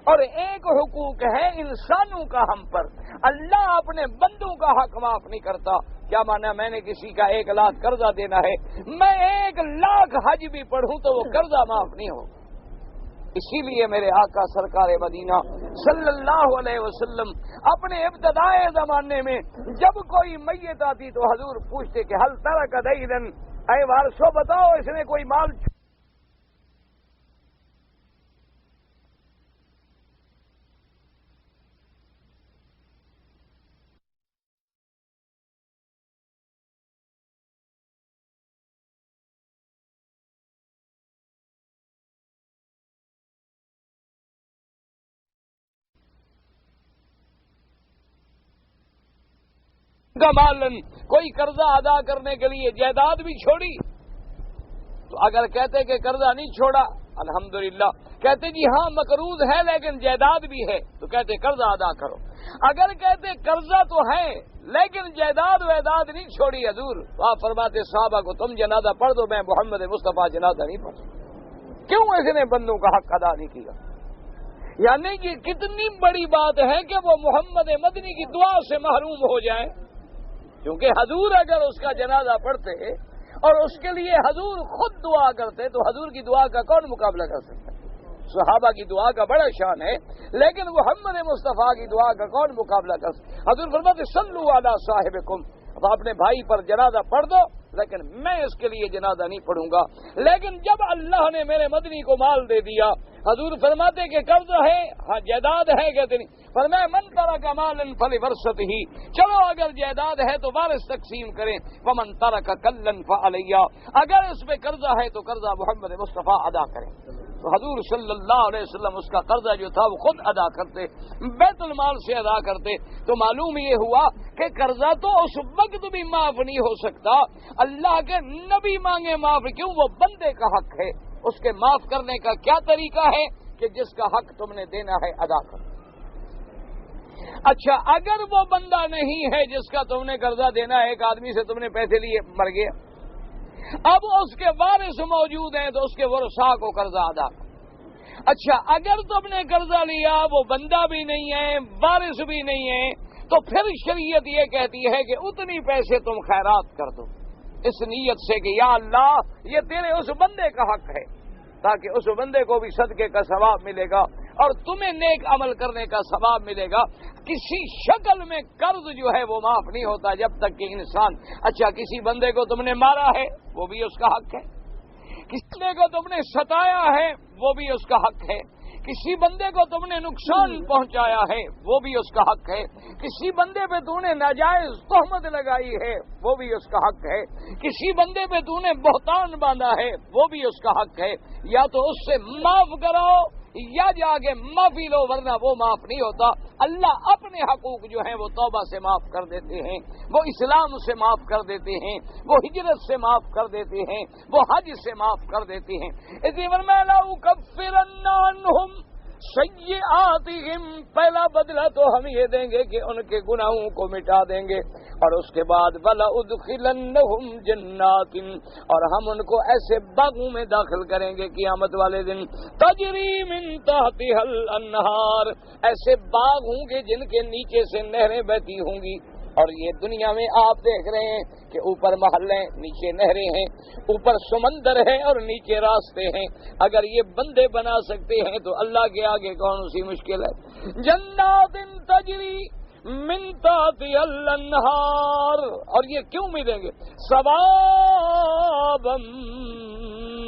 اور ایک حقوق ہے انسانوں کا ہم پر۔ اللہ اپنے بندوں کا حق معاف نہیں کرتا۔ کیا مانا میں نے کسی کا 1 لاکھ قرضہ دینا ہے، میں 1 لاکھ حج بھی پڑھوں تو وہ قرضہ معاف نہیں ہو۔ اسی لیے میرے آقا سرکار مدینہ صلی اللہ علیہ وسلم اپنے ابتدائے زمانے میں جب کوئی میت آتی تو حضور پوچھتے کہ حل ترک دینا، اے وارثو بتاؤ اس نے کوئی مال کا مالن، کوئی قرضہ ادا کرنے کے لیے جائیداد بھی چھوڑی؟ تو اگر کہتے کہ قرضہ نہیں چھوڑا الحمدللہ، کہتے جی ہاں مقروض ہے لیکن جائیداد بھی ہے تو کہتے قرضہ ادا کرو۔ اگر کہتے قرضہ تو ہے لیکن جائیداد ویداد نہیں چھوڑی حضور، تو آپ فرماتے صحابہ کو تم جنازہ پڑھ دو، میں محمد مصطفیٰ جنازہ نہیں پڑھ سکتا۔ کیوں اس نے بندوں کا حق ادا نہیں کیا؟ یعنی کہ کتنی بڑی بات ہے کہ وہ محمد مدنی کی دعا سے محروم ہو جائیں، کیونکہ حضور اگر اس کا جنازہ پڑھتے اور اس کے لیے حضور خود دعا کرتے تو حضور کی دعا کا کون مقابلہ کر سکتا ہے؟ صحابہ کی دعا کا بڑا شان ہے لیکن محمد مصطفیٰ کی دعا کا کون مقابلہ کر سکتا ہے؟ حضور فرماتے صلو علی صاحبکم، اب اپنے بھائی پر جنازہ پڑھ دو لیکن میں اس کے لیے جنازہ نہیں پڑھوں گا۔ لیکن جب اللہ نے میرے مدنی کو مال دے دیا، حضور فرماتے کہ قرض ہے، ہاں جائیداد ہے، کہتے نہیں، فرمایا من ترک مالا فلورثته، چلو اگر جائیداد ہے تو وارث تقسیم کریں، ومن ترک کلا فعلیا، اگر اس پہ قرضہ ہے تو قرضہ محمد مصطفیٰ ادا کریں۔ تو حضور صلی اللہ علیہ وسلم اس کا قرضہ جو تھا وہ خود ادا کرتے، بیت المال سے ادا کرتے۔ تو معلوم یہ ہوا کہ قرضہ تو اس وقت بھی معاف نہیں ہو سکتا، اللہ کے نبی مانگے معاف، کیوں؟ وہ بندے کا حق ہے۔ اس کے معاف کرنے کا کیا طریقہ ہے کہ جس کا حق تم نے دینا ہے ادا کرو۔ اچھا اگر وہ بندہ نہیں ہے جس کا تم نے قرضہ دینا ہے، ایک آدمی سے تم نے پیسے لیے مر گیا، اب اس کے وارث موجود ہیں تو اس کے ورثاء کو قرضہ ادا کرو۔ اچھا اگر تم نے قرضہ لیا وہ بندہ بھی نہیں ہے وارث بھی نہیں ہے تو پھر شریعت یہ کہتی ہے کہ اتنی پیسے تم خیرات کر دو، اس نیت سے کہ یا اللہ یہ تیرے اس بندے کا حق ہے، تاکہ اس بندے کو بھی صدقے کا ثواب ملے گا اور تمہیں نیک عمل کرنے کا ثواب ملے گا۔ کسی شکل میں قرض جو ہے وہ معاف نہیں ہوتا جب تک کہ انسان، اچھا کسی بندے کو تم نے مارا ہے وہ بھی اس کا حق ہے، کسی بندے کو تم نے ستایا ہے وہ بھی اس کا حق ہے، کسی بندے کو تم نے نقصان پہنچایا ہے وہ بھی اس کا حق ہے، کسی بندے پہ تو نے ناجائز تہمت لگائی ہے وہ بھی اس کا حق ہے، کسی بندے پہ تو نے بہتان باندھا ہے وہ بھی اس کا حق ہے۔ یا تو اس سے معاف کراؤ یا جا کے معافی لو، ورنہ وہ معاف نہیں ہوتا۔ اللہ اپنے حقوق جو ہیں وہ توبہ سے معاف کر دیتے ہیں، وہ اسلام سے معاف کر دیتے ہیں، وہ ہجرت سے معاف کر دیتے ہیں، وہ حج سے معاف کر دیتے ہیں۔ اسی میں لَأُكَفِّرَنَّ عَنْهُمْ سیئاتہم، پہلا بدلہ تو ہم یہ دیں گے کہ ان کے گناہوں کو مٹا دیں گے، اور اس کے بعد وَلَأُدْخِلَنَّهُمْ جَنَّاتٍ، اور ہم ان کو ایسے باغوں میں داخل کریں گے قیامت والے دن، تجری من تحتها الانہار، ایسے باغ ہوں گے جن کے نیچے سے نہریں بہتی ہوں گی۔ اور یہ دنیا میں آپ دیکھ رہے ہیں کہ اوپر محلیں، نیچے نہریں ہیں، اوپر سمندر ہے اور نیچے راستے ہیں۔ اگر یہ بندے بنا سکتے ہیں تو اللہ کے آگے کون سی مشکل ہے؟ جنات تجری من تحتها الانہار، اور یہ کیوں ملیں گے؟ ثوابا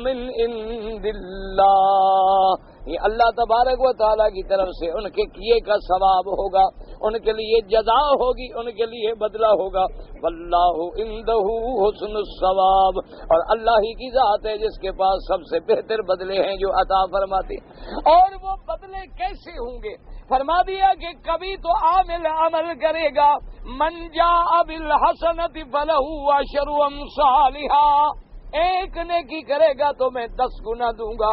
من عند اللہ، یہ اللہ تبارک و تعالیٰ کی طرف سے ان کے کیے کا ثواب ہوگا، ان کے لیے جزا ہوگی، ان کے لیے بدلہ ہوگا۔ واللہ عندہ حسن الثواب، اور اللہ ہی کی ذات ہے جس کے پاس سب سے بہتر بدلے ہیں جو عطا فرماتے۔ اور وہ بدلے کیسے ہوں گے؟ فرما دیا کہ کبھی تو عامل عمل کرے گا، من جاء بالحسنۃ فلہ عشر امثالھا، ایک نیکی کرے گا تو میں 10 گنا دوں گا۔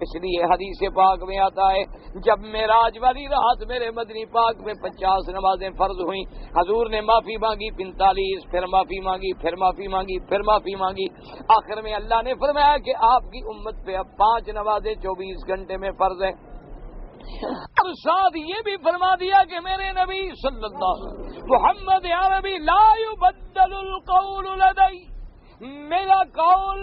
اس لیے حدیث پاک میں آتا ہے جب معراج والی رات میرے مدنی پاک میں 50 نمازیں فرض ہوئیں، حضور نے معافی مانگی 45، پھر معافی مانگی، پھر معافی مانگی، پھر معافی مانگی، آخر میں اللہ نے فرمایا کہ آپ کی امت پہ اب 5 نمازیں 24 گھنٹے میں فرض ہیں۔ اور ساتھ یہ بھی فرما دیا کہ میرے نبی صلی اللہ علیہ وسلم محمد عربی لا یبدل القول لدی، میرا قول،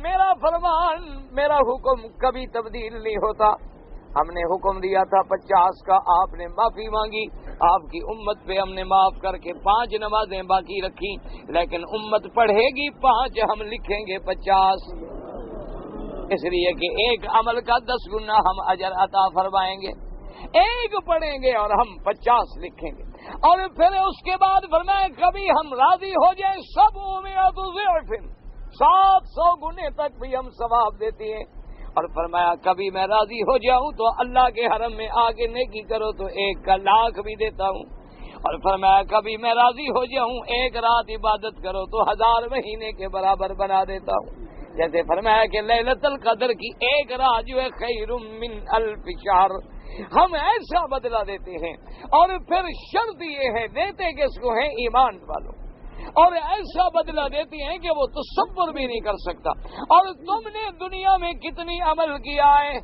میرا فرمان، میرا حکم کبھی تبدیل نہیں ہوتا۔ ہم نے حکم دیا تھا 50 کا، آپ نے معافی مانگی، آپ کی امت پہ ہم نے معاف کر کے 5 نمازیں باقی رکھی، لیکن امت پڑھے گی 5، ہم لکھیں گے 50، اس لیے کہ ایک عمل کا 10 گنا ہم اجر عطا فرمائیں گے، ایک پڑھیں گے اور ہم 50 لکھیں گے۔ اور پھر اس کے بعد فرمایا کبھی ہم راضی ہو جائیں 700 ضعف، 700 گنے تک بھی ہم ثواب دیتے ہیں۔ اور فرمایا کبھی میں راضی ہو جاؤں تو اللہ کے حرم میں آگے نیکی کرو تو 1 کا لاکھ بھی دیتا ہوں۔ اور فرمایا کبھی میں راضی ہو جاؤں 1 رات عبادت کرو تو 1000 مہینے کے برابر بنا دیتا ہوں۔ جیسے فرمایا کہ لیلۃ القدر کی 1 رات جو ہے خیر من 1000 شہر، ہم ایسا بدلہ دیتے ہیں۔ اور پھر شرط یہ ہے دیتے کس کو ہیں؟ ایمان والوں، اور ایسا بدلہ دیتی ہیں کہ وہ تصور بھی نہیں کر سکتا۔ اور تم نے دنیا میں کتنی عمل کیا ہے؟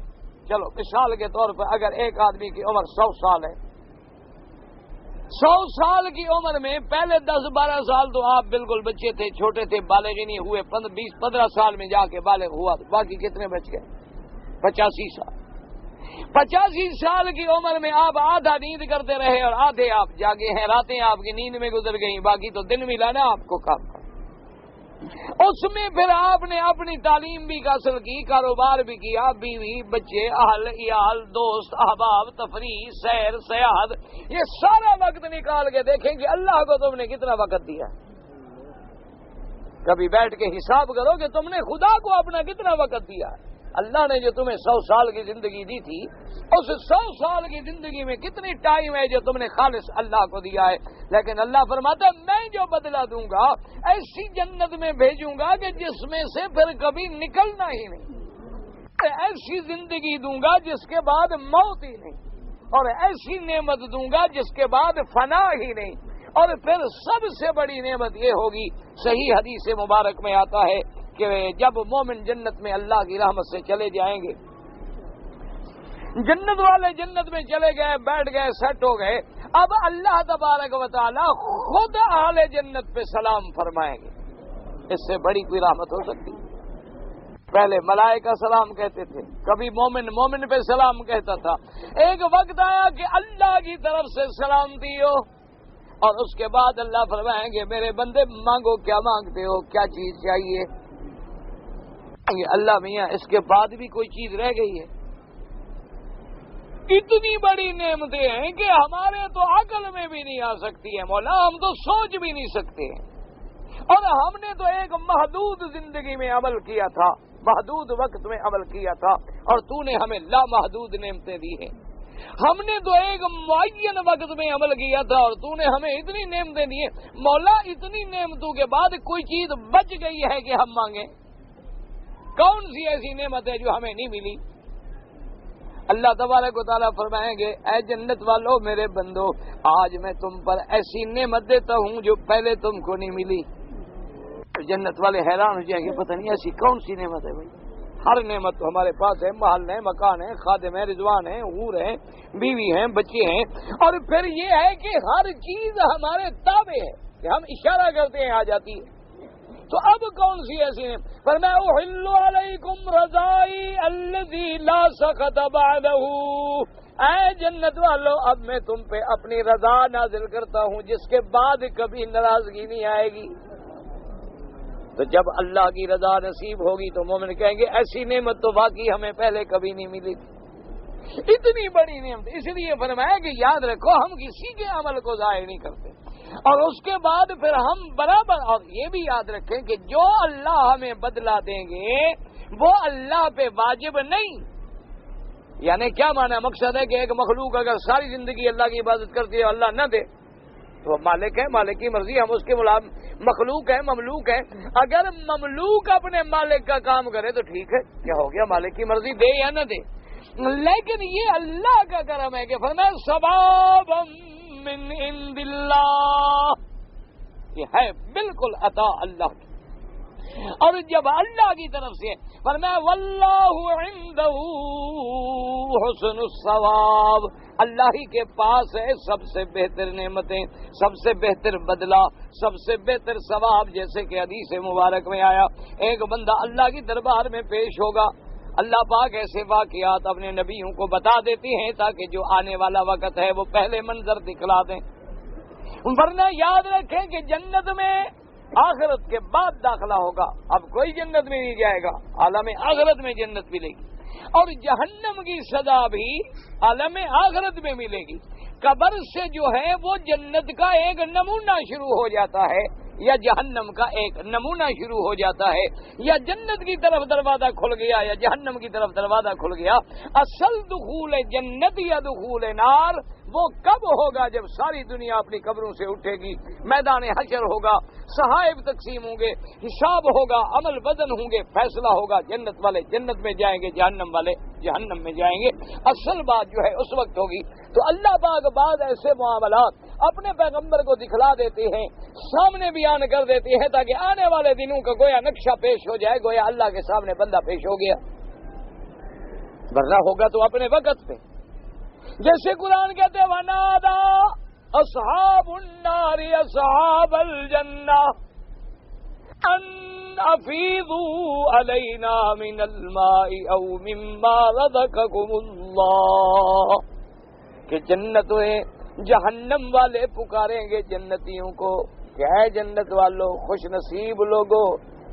چلو مثال کے طور پر اگر ایک آدمی کی عمر 100 سال ہے، 100 سال کی عمر میں پہلے 10-12 سال تو آپ بالکل بچے تھے، چھوٹے تھے، بالغ نہیں ہوئے، 20-15 سال میں جا کے بالغ ہوا، تو باقی کتنے بچ گئے؟ 85 سال۔ 85 سال کی عمر میں آپ آدھا نیند کرتے رہے اور آدھے آپ جاگے ہیں، راتیں آپ کی نیند میں گزر گئیں، باقی تو دن ملا نا آپ کو کام کا۔ اس میں پھر آپ نے اپنی تعلیم بھی حاصل کی، کاروبار بھی کیا، بیوی، بچے، اہل عیال، دوست، احباب، تفریح، سیر، سیاحت، یہ سارا وقت نکال کے دیکھیں کہ اللہ کو تم نے کتنا وقت دیا۔ کبھی بیٹھ کے حساب کرو کہ تم نے خدا کو اپنا کتنا وقت دیا ہے۔ اللہ نے جو تمہیں 100 سال کی زندگی دی تھی، اس 100 سال کی زندگی میں کتنی ٹائم ہے جو تم نے خالص اللہ کو دیا ہے۔ لیکن اللہ فرماتا ہے میں جو بدلہ دوں گا ایسی جنت میں بھیجوں گا کہ جس میں سے پھر کبھی نکلنا ہی نہیں، ایسی زندگی دوں گا جس کے بعد موت ہی نہیں، اور ایسی نعمت دوں گا جس کے بعد فنا ہی نہیں۔ اور پھر سب سے بڑی نعمت یہ ہوگی، صحیح حدیث مبارک میں آتا ہے کہ جب مومن جنت میں اللہ کی رحمت سے چلے جائیں گے، جنت والے جنت میں چلے گئے، بیٹھ گئے، سیٹ ہو گئے، اب اللہ تبارک و تعالی خود اہل جنت پہ سلام فرمائیں گے۔ اس سے بڑی کوئی رحمت ہو سکتی؟ پہلے ملائکہ سلام کہتے تھے، کبھی مومن پہ سلام کہتا تھا، ایک وقت آیا کہ اللہ کی طرف سے سلامتی ہو، اور اس کے بعد اللہ فرمائیں گے میرے بندے مانگو، کیا مانگتے ہو، کیا چیز چاہیے؟ اللہ میاں اس کے بعد بھی کوئی چیز رہ گئی ہے؟ اتنی بڑی نعمتیں ہیں کہ ہمارے تو عقل میں بھی نہیں آ سکتی ہے مولا، ہم تو سوچ بھی نہیں سکتے ہیں۔ اور ہم نے تو ایک محدود زندگی میں عمل کیا تھا، محدود وقت میں عمل کیا تھا، اور تو نے ہمیں لامحدود نعمتیں دی ہیں۔ ہم نے تو ایک معین وقت میں عمل کیا تھا اور تو نے ہمیں اتنی نعمتیں دی ہیں۔ مولا اتنی نعمتوں کے بعد کوئی چیز بچ گئی ہے کہ ہم مانگیں؟ کون سی ایسی نعمت ہے جو ہمیں نہیں ملی؟ اللہ تبارک و تعالیٰ فرمائیں گے اے جنت والو میرے بندو، آج میں تم پر ایسی نعمت دیتا ہوں جو پہلے تم کو نہیں ملی۔ جنت والے حیران ہو جائیں گے، پتہ نہیں ایسی کون سی نعمت ہے بھائی؟ ہر نعمت تو ہمارے پاس ہے، محل ہے، مکان ہے، خادم ہے، رضوان ہے، حور ہے، بیوی ہیں، بچے ہیں، اور پھر یہ ہے کہ ہر چیز ہمارے تابع ہے کہ ہم اشارہ کرتے ہیں آ جاتی ہے۔ تو اب کون سی ایسی ہے؟ فرمایا احل علیکم رضائی الذی لا سخط بعدہ، اے جنت والو اب میں تم پہ اپنی رضا نازل کرتا ہوں جس کے بعد کبھی ناراضگی نہیں آئے گی۔ تو جب اللہ کی رضا نصیب ہوگی تو مومن کہیں گے ایسی نعمت تو واقعی ہمیں پہلے کبھی نہیں ملی تھی۔ اتنی بڑی نعمت، اس لیے فرمایا کہ یاد رکھو ہم کسی کے عمل کو ضائع نہیں کرتے، اور اس کے بعد پھر ہم برابر، اور یہ بھی یاد رکھیں کہ جو اللہ ہمیں بدلہ دیں گے وہ اللہ پہ واجب نہیں۔ یعنی کیا معنی؟ مقصد ہے کہ ایک مخلوق اگر ساری زندگی اللہ کی عبادت کرتی ہے اللہ نہ دے تو مالک ہے، مالک کی مرضی، ہم اس کے مخلوق ہے، مملوک ہے۔ اگر مملوک اپنے مالک کا کام کرے تو ٹھیک ہے، کیا ہو گیا، مالک کی مرضی، دے یا نہ دے۔ لیکن یہ اللہ کا کرم ہے کہ فرمایا ثوابا من عند اللہ، یہ ہے بالکل عطا اللہ کی، اور جب اللہ کی طرف سے فرمایا واللہ عندہ حسن الثواب، اللہ ہی کے پاس ہے سب سے بہتر نعمتیں، سب سے بہتر بدلہ، سب سے بہتر ثواب۔ جیسے کہ حدیث مبارک میں آیا، ایک بندہ اللہ کی دربار میں پیش ہوگا، اللہ پاک ایسے واقعات اپنے نبیوں کو بتا دیتی ہیں تاکہ جو آنے والا وقت ہے وہ پہلے منظر دکھلا دیں، ورنہ یاد رکھیں کہ جنت میں آخرت کے بعد داخلہ ہوگا، اب کوئی جنت میں نہیں جائے گا، عالم آخرت میں جنت ملے گی، اور جہنم کی سزا بھی عالم آخرت میں ملے گی۔ قبر سے جو ہے وہ جنت کا ایک نمونہ شروع ہو جاتا ہے یا جہنم کا ایک نمونہ شروع ہو جاتا ہے، یا جنت کی طرف دروازہ کھل گیا یا جہنم کی طرف دروازہ کھل گیا۔ اصل دخول جنت یا دخول نار وہ کب ہوگا؟ جب ساری دنیا اپنی قبروں سے اٹھے گی، میدان حشر ہوگا، صحائف تقسیم ہوں گے، حساب ہوگا، عمل وزن ہوں گے، فیصلہ ہوگا، جنت والے جنت میں جائیں گے، جہنم والے جہنم میں جائیں گے۔ اصل بات جو ہے اس وقت ہوگی۔ تو اللہ پاک بعد ایسے معاملات اپنے پیغمبر کو دکھلا دیتے ہیں، سامنے بیان کر دیتے ہیں تاکہ آنے والے دنوں کا گویا نقشہ پیش ہو جائے، گویا اللہ کے سامنے بندہ پیش ہو گیا، ورنہ ہوگا تو اپنے وقت پہ۔ جیسے قرآن کہتے ہیں وَنَادَى أَصْحَابُ النَّارِ أَصْحَابَ الْجَنَّةِ أَنْ أَفِيضُوا عَلَيْنَا مِنَ الْمَاءِ أَوْ مِمَّا رَزَقَكُمُ اللَّهُ، کہ جہنم والے پکاریں گے جنتیوں کو کہ اے جنت والو، خوش نصیب لوگو،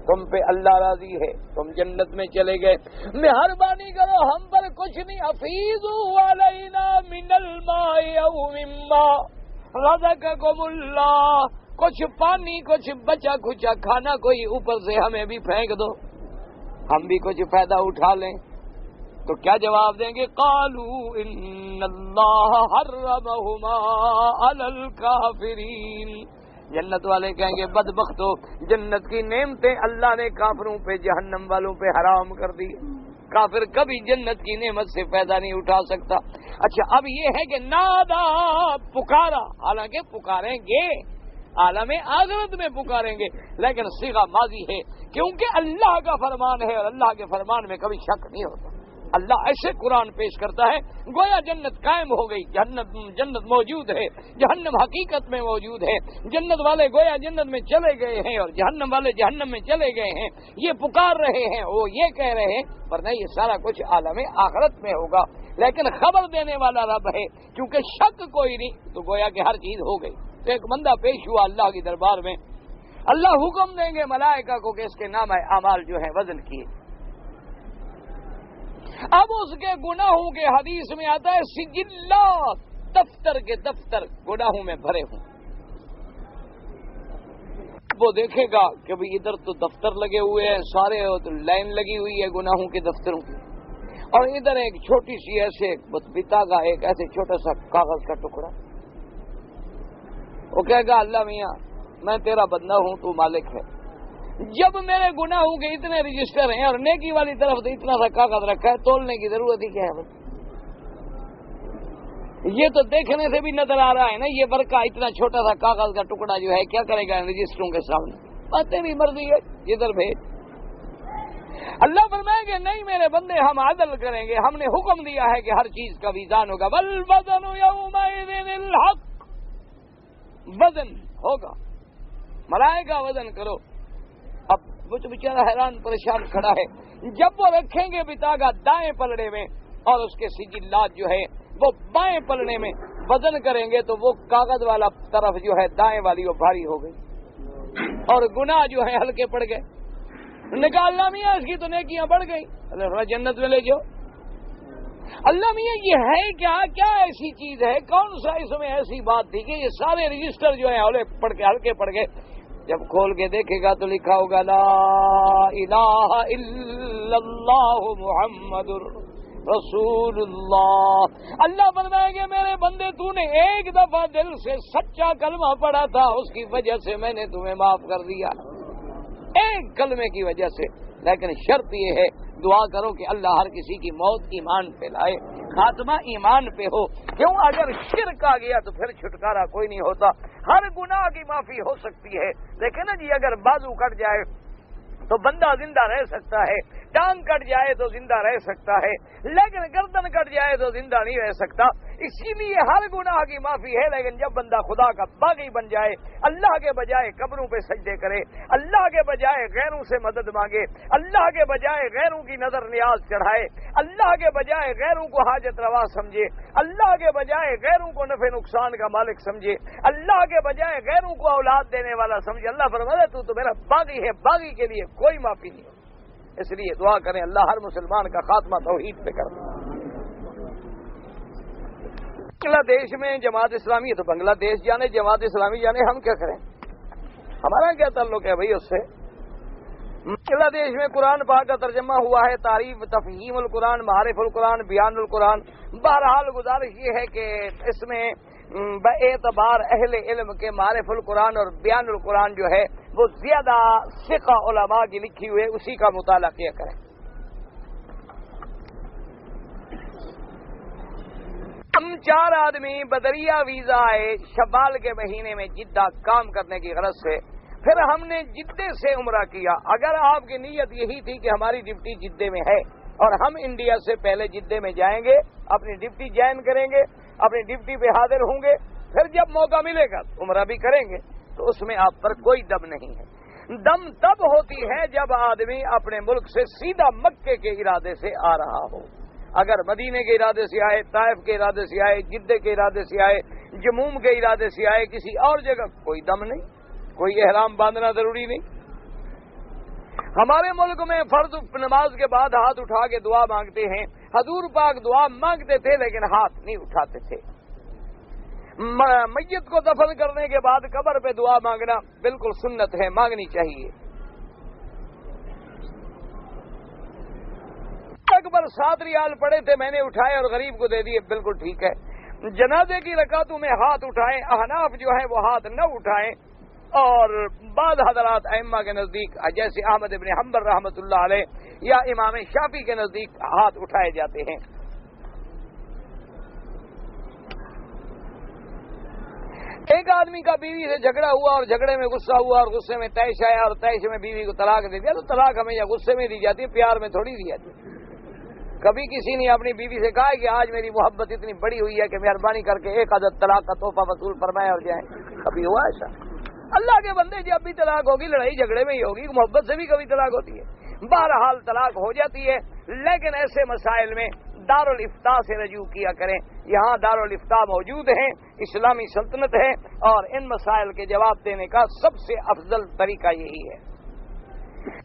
تم پہ اللہ راضی ہے، تم جنت میں چلے گئے، مہربانی کرو ہم پر کچھ نہیں، افیضوا علینا من الماء او مما رزقکم اللہ، کچھ پانی، کچھ بچا کھچا کھانا کوئی اوپر سے ہمیں بھی پھینک دو، ہم بھی کچھ فائدہ اٹھا لیں۔ تو کیا جواب دیں گے؟ قالوا ان اللہ حرمہما علی الکافرین، جنت والے کہیں گے بدبختو، جنت کی نعمتیں اللہ نے کافروں پہ، جہنم والوں پہ حرام کر دی، کافر کبھی جنت کی نعمت سے فائدہ نہیں اٹھا سکتا۔ اچھا اب یہ ہے کہ نادا، پکارا، حالانکہ پکاریں گے، عالم آخرت میں پکاریں گے، لیکن صیغہ ماضی ہے کیونکہ اللہ کا فرمان ہے، اور اللہ کے فرمان میں کبھی شک نہیں ہوتا۔ اللہ ایسے قرآن پیش کرتا ہے گویا جنت قائم ہو گئی، جنت موجود ہے، جہنم حقیقت میں موجود ہے، جنت والے گویا جنت میں چلے گئے ہیں اور جہنم والے جہنم میں چلے گئے ہیں، یہ پکار رہے ہیں، وہ یہ کہہ رہے ہیں، پر نہیں، یہ سارا کچھ عالم آخرت میں ہوگا، لیکن خبر دینے والا رب ہے، کیونکہ شک کوئی نہیں تو گویا کہ ہر چیز ہو گئی۔ تو ایک بندہ پیش ہوا اللہ کی دربار میں، اللہ حکم دیں گے ملائکہ کو کہ اس کے نام اعمال جو ہیں وزن کیے، اب اس کے گناہوں کے حدیث میں آتا ہے سجلات، دفتر کے دفتر گناہوں میں بھرے ہوں۔ وہ دیکھے گا کہ بھئی ادھر تو دفتر لگے ہوئے ہیں سارے، لائن لگی ہوئی ہے گناہوں کے دفتروں کی، اور ادھر ایک چھوٹی سی ایسے بتا گا، ایک ایسے چھوٹا سا کاغذ کا ٹکڑا۔ وہ کہے گا اللہ میاں میں تیرا بندہ ہوں، تو مالک ہے، جب میرے گناہوں کے اتنے رجسٹر ہیں اور نیکی والی طرف سے اتنا سا کاغذ رکھا ہے، تولنے کی ضرورت ہی کیا ہے؟ یہ تو دیکھنے سے بھی نظر آ رہا ہے نا، یہ برقع اتنا چھوٹا سا کاغذ کا ٹکڑا جو ہے کیا کرے گا رجسٹروں کے سامنے؟ بات تیری مرضی ہے، ادھر بھیج۔ اللہ فرمائے گے نہیں میرے بندے، ہم عدل کریں گے، ہم نے حکم دیا ہے کہ ہر چیز کا میزان ہوگا، والوزن یومئذ الحق، وزن ہوگا، ملائکہ وزن کرو۔ اب وہ تو بیچارہ حیران پریشان کھڑا ہے، جب وہ رکھیں گے بتاگا دائیں پلڑے میں اور اس کے سجلات جو ہے وہ بائیں پلڑے میں وزن کریں گے، تو وہ کاغذ والا طرف جو ہے دائیں والی وہ بھاری ہو گئی اور گناہ جو ہے ہلکے پڑ گئے۔ نکالنا میاں اس کی تو نیکیاں بڑھ گئی، اللہ جنت میں لے جاؤ۔ اللہ میاں یہ ہے کیا ایسی چیز ہے، کون سا اس میں ایسی بات تھی کہ یہ سارے رجسٹر جو ہیں ہلکے پڑ گئے؟ جب کھول کے دیکھے گا تو لکھا ہوگا لا الہ الا اللہ محمد رسول اللہ۔ اللہ فرمائے گے میرے بندے تو نے ایک دفعہ دل سے سچا کلمہ پڑھا تھا، اس کی وجہ سے میں نے تمہیں معاف کر دیا، ایک کلمے کی وجہ سے۔ لیکن شرط یہ ہے دعا کرو کہ اللہ ہر کسی کی موت ایمان پہ لائے، خاتمہ ایمان پہ ہو۔ کیوں؟ اگر شرک آ گیا تو پھر چھٹکارا کوئی نہیں ہوتا۔ ہر گناہ کی معافی ہو سکتی ہے، دیکھیں نا جی، اگر بازو کٹ جائے تو بندہ زندہ رہ سکتا ہے، ٹانگ کٹ جائے تو زندہ رہ سکتا ہے، لیکن گردن کٹ جائے تو زندہ نہیں رہ سکتا۔ اسی لیے ہر گناہ کی معافی ہے، لیکن جب بندہ خدا کا باغی بن جائے، اللہ کے بجائے قبروں پہ سجدے کرے، اللہ کے بجائے غیروں سے مدد مانگے، اللہ کے بجائے غیروں کی نظر نیاز چڑھائے، اللہ کے بجائے غیروں کو حاجت روا سمجھے، اللہ کے بجائے غیروں کو نفع نقصان کا مالک سمجھے، اللہ کے بجائے غیروں کو اولاد دینے والا سمجھے، اللہ فرماتا تو میرا باغی ہے، باغی کے لیے کوئی معافی نہیں۔ اس لیے دعا کریں اللہ ہر مسلمان کا خاتمہ توحید پہ کر دے۔ بنگلہ دیش میں جماعت اسلامی ہے تو بنگلہ دیش جانے، جماعت اسلامی جانے، ہم کیا کریں؟ ہمارا کیا تعلق ہے بھائی اس سے؟ بنگلہ دیش میں قرآن پاک کا ترجمہ ہوا ہے، تعریف، تفہیم القرآن، معارف القرآن، بیان القرآن۔ بہرحال گزارش یہ ہے کہ اس میں باعتبار اہل علم کے معارف القرآن اور بیان القرآن جو ہے وہ زیادہ ثقہ علماء کی لکھی ہوئے، اسی کا مطالعہ کیا کریں۔ ہم 4 آدمی بدریہ ویزا آئے شوال کے مہینے میں جدہ کام کرنے کی غرض سے، پھر ہم نے جدے سے عمرہ کیا۔ اگر آپ کی نیت یہی تھی کہ ہماری ڈیوٹی جدے میں ہے اور ہم انڈیا سے پہلے جدے میں جائیں گے، اپنی ڈیوٹی جوائن کریں گے، اپنی ڈیوٹی پہ حاضر ہوں گے، پھر جب موقع ملے گا عمرہ بھی کریں گے، تو اس میں آپ پر کوئی دم نہیں ہے۔ دم تب ہوتی ہے جب آدمی اپنے ملک سے سیدھا مکے کے ارادے سے آ رہا ہو۔ اگر مدینے کے ارادے سے آئے، طائف کے ارادے سے آئے، جدے کے ارادے سے آئے، جموم کے ارادے سے آئے، کسی اور جگہ کوئی دم نہیں، کوئی احرام باندھنا ضروری نہیں۔ ہمارے ملک میں فرض نماز کے بعد ہاتھ اٹھا کے دعا مانگتے ہیں، حضور پاک دعا مانگتے تھے لیکن ہاتھ نہیں اٹھاتے تھے۔ میت کو دفن کرنے کے بعد قبر پہ دعا مانگنا بالکل سنت ہے، مانگنی چاہیے۔ اکبر 7 ریال پڑے تھے، میں نے اٹھائے اور غریب کو دے دیے، بالکل ٹھیک ہے۔ جنازے کی رکعتوں میں ہاتھ اٹھائیں، احناف جو ہیں وہ ہاتھ نہ اٹھائیں، اور بعض حضرات ائمہ کے نزدیک جیسے احمد ابن حنبل رحمۃ اللہ علیہ یا امام شافعی کے نزدیک ہاتھ اٹھائے جاتے ہیں۔ ایک آدمی کا بیوی سے جھگڑا ہوا اور جھگڑے میں غصہ ہوا اور غصے میں طیش آیا اور طیش میں بیوی کو طلاق دے دیا، تو طلاق ہمیں یا غصے میں دی جاتی ہے، پیار میں تھوڑی دی جاتی ہے۔ کبھی کسی نے اپنی بیوی سے کہا کہ آج میری محبت اتنی بڑی ہوئی ہے کہ مہربانی کر کے 1 عدد طلاق کا تحفہ وصول فرمائے اور جائیں؟ کبھی ہوا ایسا؟ اللہ کے بندے جب بھی طلاق ہوگی لڑائی جھگڑے میں ہی ہوگی، محبت سے بھی کبھی طلاق ہوتی ہے۔ بہرحال طلاق ہو جاتی ہے، لیکن ایسے مسائل میں دارالافتاء سے رجوع کیا کریں۔ یہاں دارالافتاء موجود ہیں، اسلامی سلطنت ہے، اور ان مسائل کے جواب دینے کا سب سے افضل طریقہ یہی ہے۔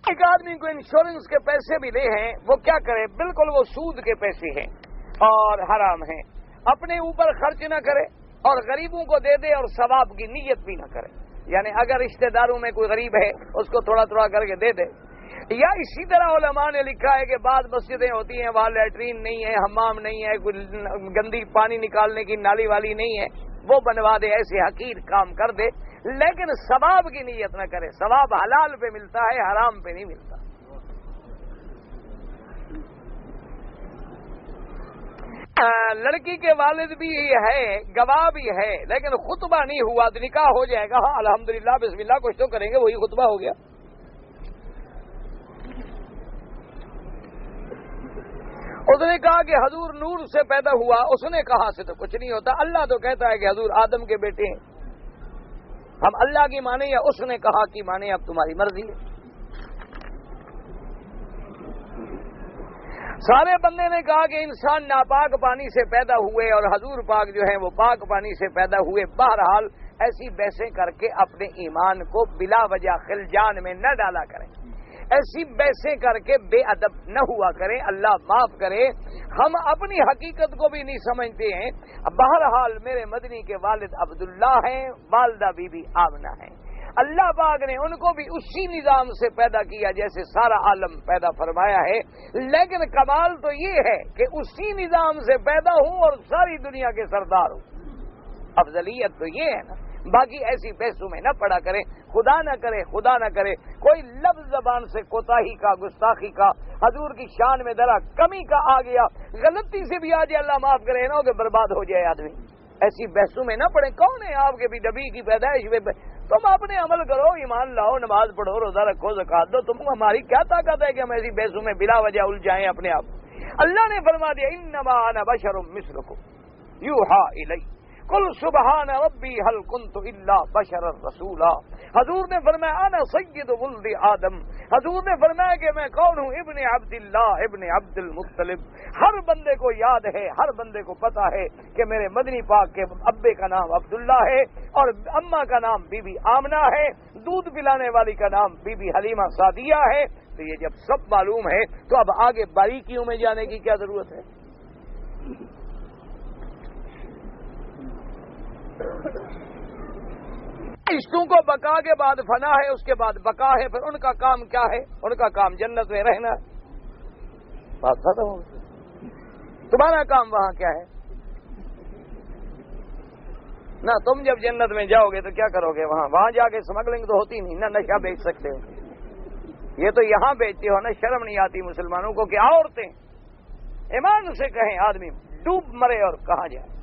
ایک آدمی کو انشورنس کے پیسے بھی لے ہیں، وہ کیا کرے؟ بالکل وہ سود کے پیسے ہیں اور حرام ہیں، اپنے اوپر خرچ نہ کرے اور غریبوں کو دے دے اور ثواب کی نیت بھی نہ کرے۔ یعنی اگر رشتہ داروں میں کوئی غریب ہے اس کو تھوڑا تھوڑا کر کے دے دے۔ یا اسی طرح علماء نے لکھا ہے کہ بعض مسجدیں ہوتی ہیں وہاں لیٹرین نہیں ہے، حمام نہیں ہے، کوئی گندی پانی نکالنے کی نالی والی نہیں ہے، وہ بنوا دے، ایسے حقیر کام کر دے، لیکن ثواب کی نیت نہ کرے۔ ثواب حلال پہ ملتا ہے، حرام پہ نہیں ملتا۔ لڑکی کے والد بھی ہے، گواہ بھی ہے، لیکن خطبہ نہیں ہوا تو نکاح ہو جائے گا۔ ہاں الحمدللہ بسم اللہ کچھ تو کریں گے، وہی خطبہ ہو گیا۔ اس نے کہا کہ حضور نور سے پیدا ہوا، اس نے کہا سے تو کچھ نہیں ہوتا، اللہ تو کہتا ہے کہ حضور آدم کے بیٹے ہیں، ہم اللہ کی مانیں یا اس نے کہا کہ مانیں، اب تمہاری مرضی ہے۔ سارے بندے نے کہا کہ انسان ناپاک پانی سے پیدا ہوئے اور حضور پاک جو ہیں وہ پاک پانی سے پیدا ہوئے۔ بہرحال ایسی بحثیں کر کے اپنے ایمان کو بلا وجہ خلجان میں نہ ڈالا کریں۔ ایسی بحثیں کر کے بے ادب نہ ہوا کریں، اللہ معاف کرے۔ ہم اپنی حقیقت کو بھی نہیں سمجھتے ہیں۔ بہرحال میرے مدنی کے والد عبداللہ ہیں، والدہ بی بی آمنہ ہیں۔ اللہ پاک نے ان کو بھی اسی نظام سے پیدا کیا جیسے سارا عالم پیدا فرمایا ہے، لیکن کمال تو یہ ہے کہ اسی نظام سے پیدا ہوں اور ساری دنیا کے سردار ہوں۔ افضلیت تو یہ ہے نا۔ باقی ایسی بحثوں میں نہ پڑا کریں، خدا نہ کرے کوئی لفظ زبان سے کوتاہی کا، گستاخی کا، حضور کی شان میں ذرا کمی کا آ گیا، غلطی سے بھی آ جائے، اللہ معاف کرے نا کہ برباد ہو جائے آدمی۔ ایسی بحثوں میں نہ پڑے۔ کون ہے آپ کے بھی نبی کی پیدائش میں؟ تم اپنے عمل کرو، ایمان لاؤ، نماز پڑھو، روزہ رکھو، زکات دو۔ تم ہماری کیا طاقت ہے کہ ہم ایسی بحثوں میں بلا وجہ الجھائیں اپنے آپ؟ اللہ نے فرما دیا انما انا بشر مثلکم یوحی الی قل سبحان ربی هل کنت الا بشرا رسولا۔ حضور نے فرمایا انا سید ولد آدم۔ حضور نے فرمایا کہ میں کون ہوں؟ ابن عبداللہ ابن عبد المطلب۔ ہر بندے کو یاد ہے، ہر بندے کو پتا ہے کہ میرے مدنی پاک کے ابے کا نام عبداللہ ہے اور اماں کا نام بی بی آمنہ ہے، دودھ پلانے والی کا نام بی بی حلیمہ سعدیہ ہے۔ تو یہ جب سب معلوم ہے تو اب آگے باریکیوں میں جانے کی کیا ضرورت ہے؟ عشقوں کو بقا کے بعد فنا ہے، اس کے بعد بقا ہے۔ پھر ان کا کام کیا ہے؟ ان کا کام جنت میں رہنا ہے۔ بات ختم ہو گئی۔ تمہارا کام وہاں کیا ہے؟ نہ تم جب جنت میں جاؤ گے تو کیا کرو گے؟ وہاں جا کے اسمگلنگ تو ہوتی نہیں، نہ نشہ بیچ سکتے ہو۔ یہ تو یہاں بیچتے ہو نا۔ شرم نہیں آتی مسلمانوں کو کہ عورتیں، ایمان سے کہیں آدمی ڈوب مرے اور کہاں جائے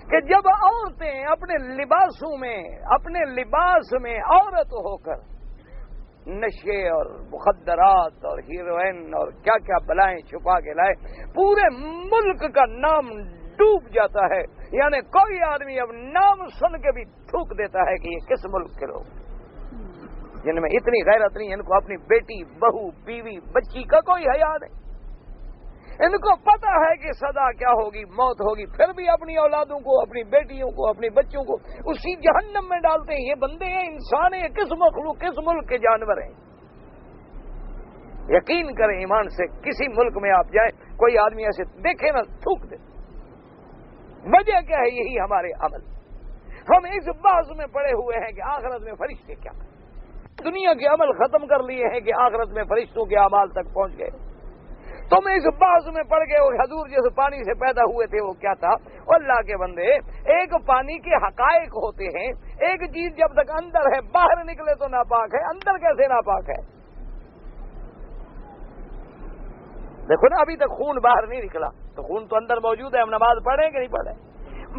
کہ جب عورتیں اپنے لباس میں عورت ہو کر نشے اور مخدرات اور ہیروئن اور کیا کیا بلائیں چھپا کے لائے، پورے ملک کا نام ڈوب جاتا ہے۔ یعنی کوئی آدمی اب نام سن کے بھی تھوک دیتا ہے کہ یہ کس ملک کے لوگ، جن میں اتنی غیرت نہیں، ان کو اپنی بیٹی، بہو، بیوی، بچی کا کوئی حیا نہیں۔ ان کو پتا ہے کہ سزا کیا ہوگی، موت ہوگی، پھر بھی اپنی اولادوں کو، اپنی بیٹیوں کو، اپنی بچوں کو اسی جہنم میں ڈالتے ہیں۔ یہ بندے ہیں، انسان ہیں، کس مخلوق، کس ملک کے جانور ہیں؟ یقین کریں ایمان سے، کسی ملک میں آپ جائیں، کوئی آدمی ایسے دیکھے نہ تھوک دے۔ وجہ کیا ہے؟ یہی ہمارے عمل۔ ہم اس باز میں پڑے ہوئے ہیں کہ آخرت میں فرشتے کیا کریں۔ دنیا کے عمل ختم کر لیے ہیں کہ آخرت میں فرشتوں کے اعمال تک پہنچ گئے۔ تم اس باز میں پڑ گئے ہو۔ حضور جس پانی سے پیدا ہوئے تھے وہ کیا تھا؟ اللہ کے بندے، ایک پانی کے حقائق ہوتے ہیں۔ ایک چیز جب تک اندر ہے، باہر نکلے تو ناپاک ہے، اندر کیسے ناپاک ہے؟ دیکھو نا، ابھی تک خون باہر نہیں نکلا تو خون تو اندر موجود ہے۔ ہم نماز پڑھیں کہ نہیں پڑھیں؟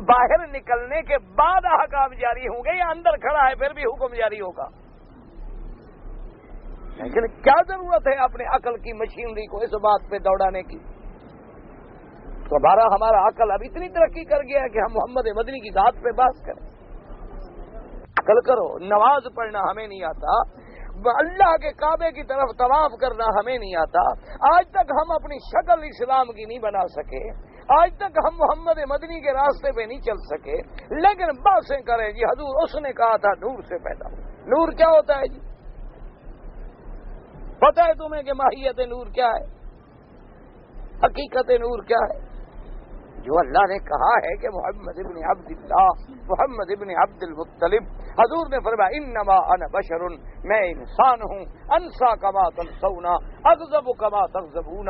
باہر نکلنے کے بعد احکام جاری ہوں گے یا اندر کھڑا ہے پھر بھی حکم جاری ہوگا؟ لیکن کیا ضرورت ہے اپنے عقل کی مشینری کو اس بات پہ دوڑانے کی؟ تو ہمارا عقل اب اتنی ترقی کر گیا ہے کہ ہم محمد مدنی کی ذات پہ بحث کریں۔ عقل کرو۔ نماز پڑھنا ہمیں نہیں آتا، اللہ کے کعبے کی طرف طواف کرنا ہمیں نہیں آتا، آج تک ہم اپنی شکل اسلام کی نہیں بنا سکے، آج تک ہم محمد مدنی کے راستے پہ نہیں چل سکے، لیکن باتیں کریں جی حضور اس نے کہا تھا نور سے پیدا۔ نور کیا ہوتا ہے جی؟ پتہ ہے تمہیں کہ ماہیت نور کیا ہے؟ حقیقت نور کیا ہے؟ جو اللہ نے کہا ہے کہ محمد ابن عبداللہ، محمد ابن عبد المطلب، حضور نے فرمایا انما انا بشر، میں انسان ہوں، انسا کما تنسون اغضب کما تغضبون،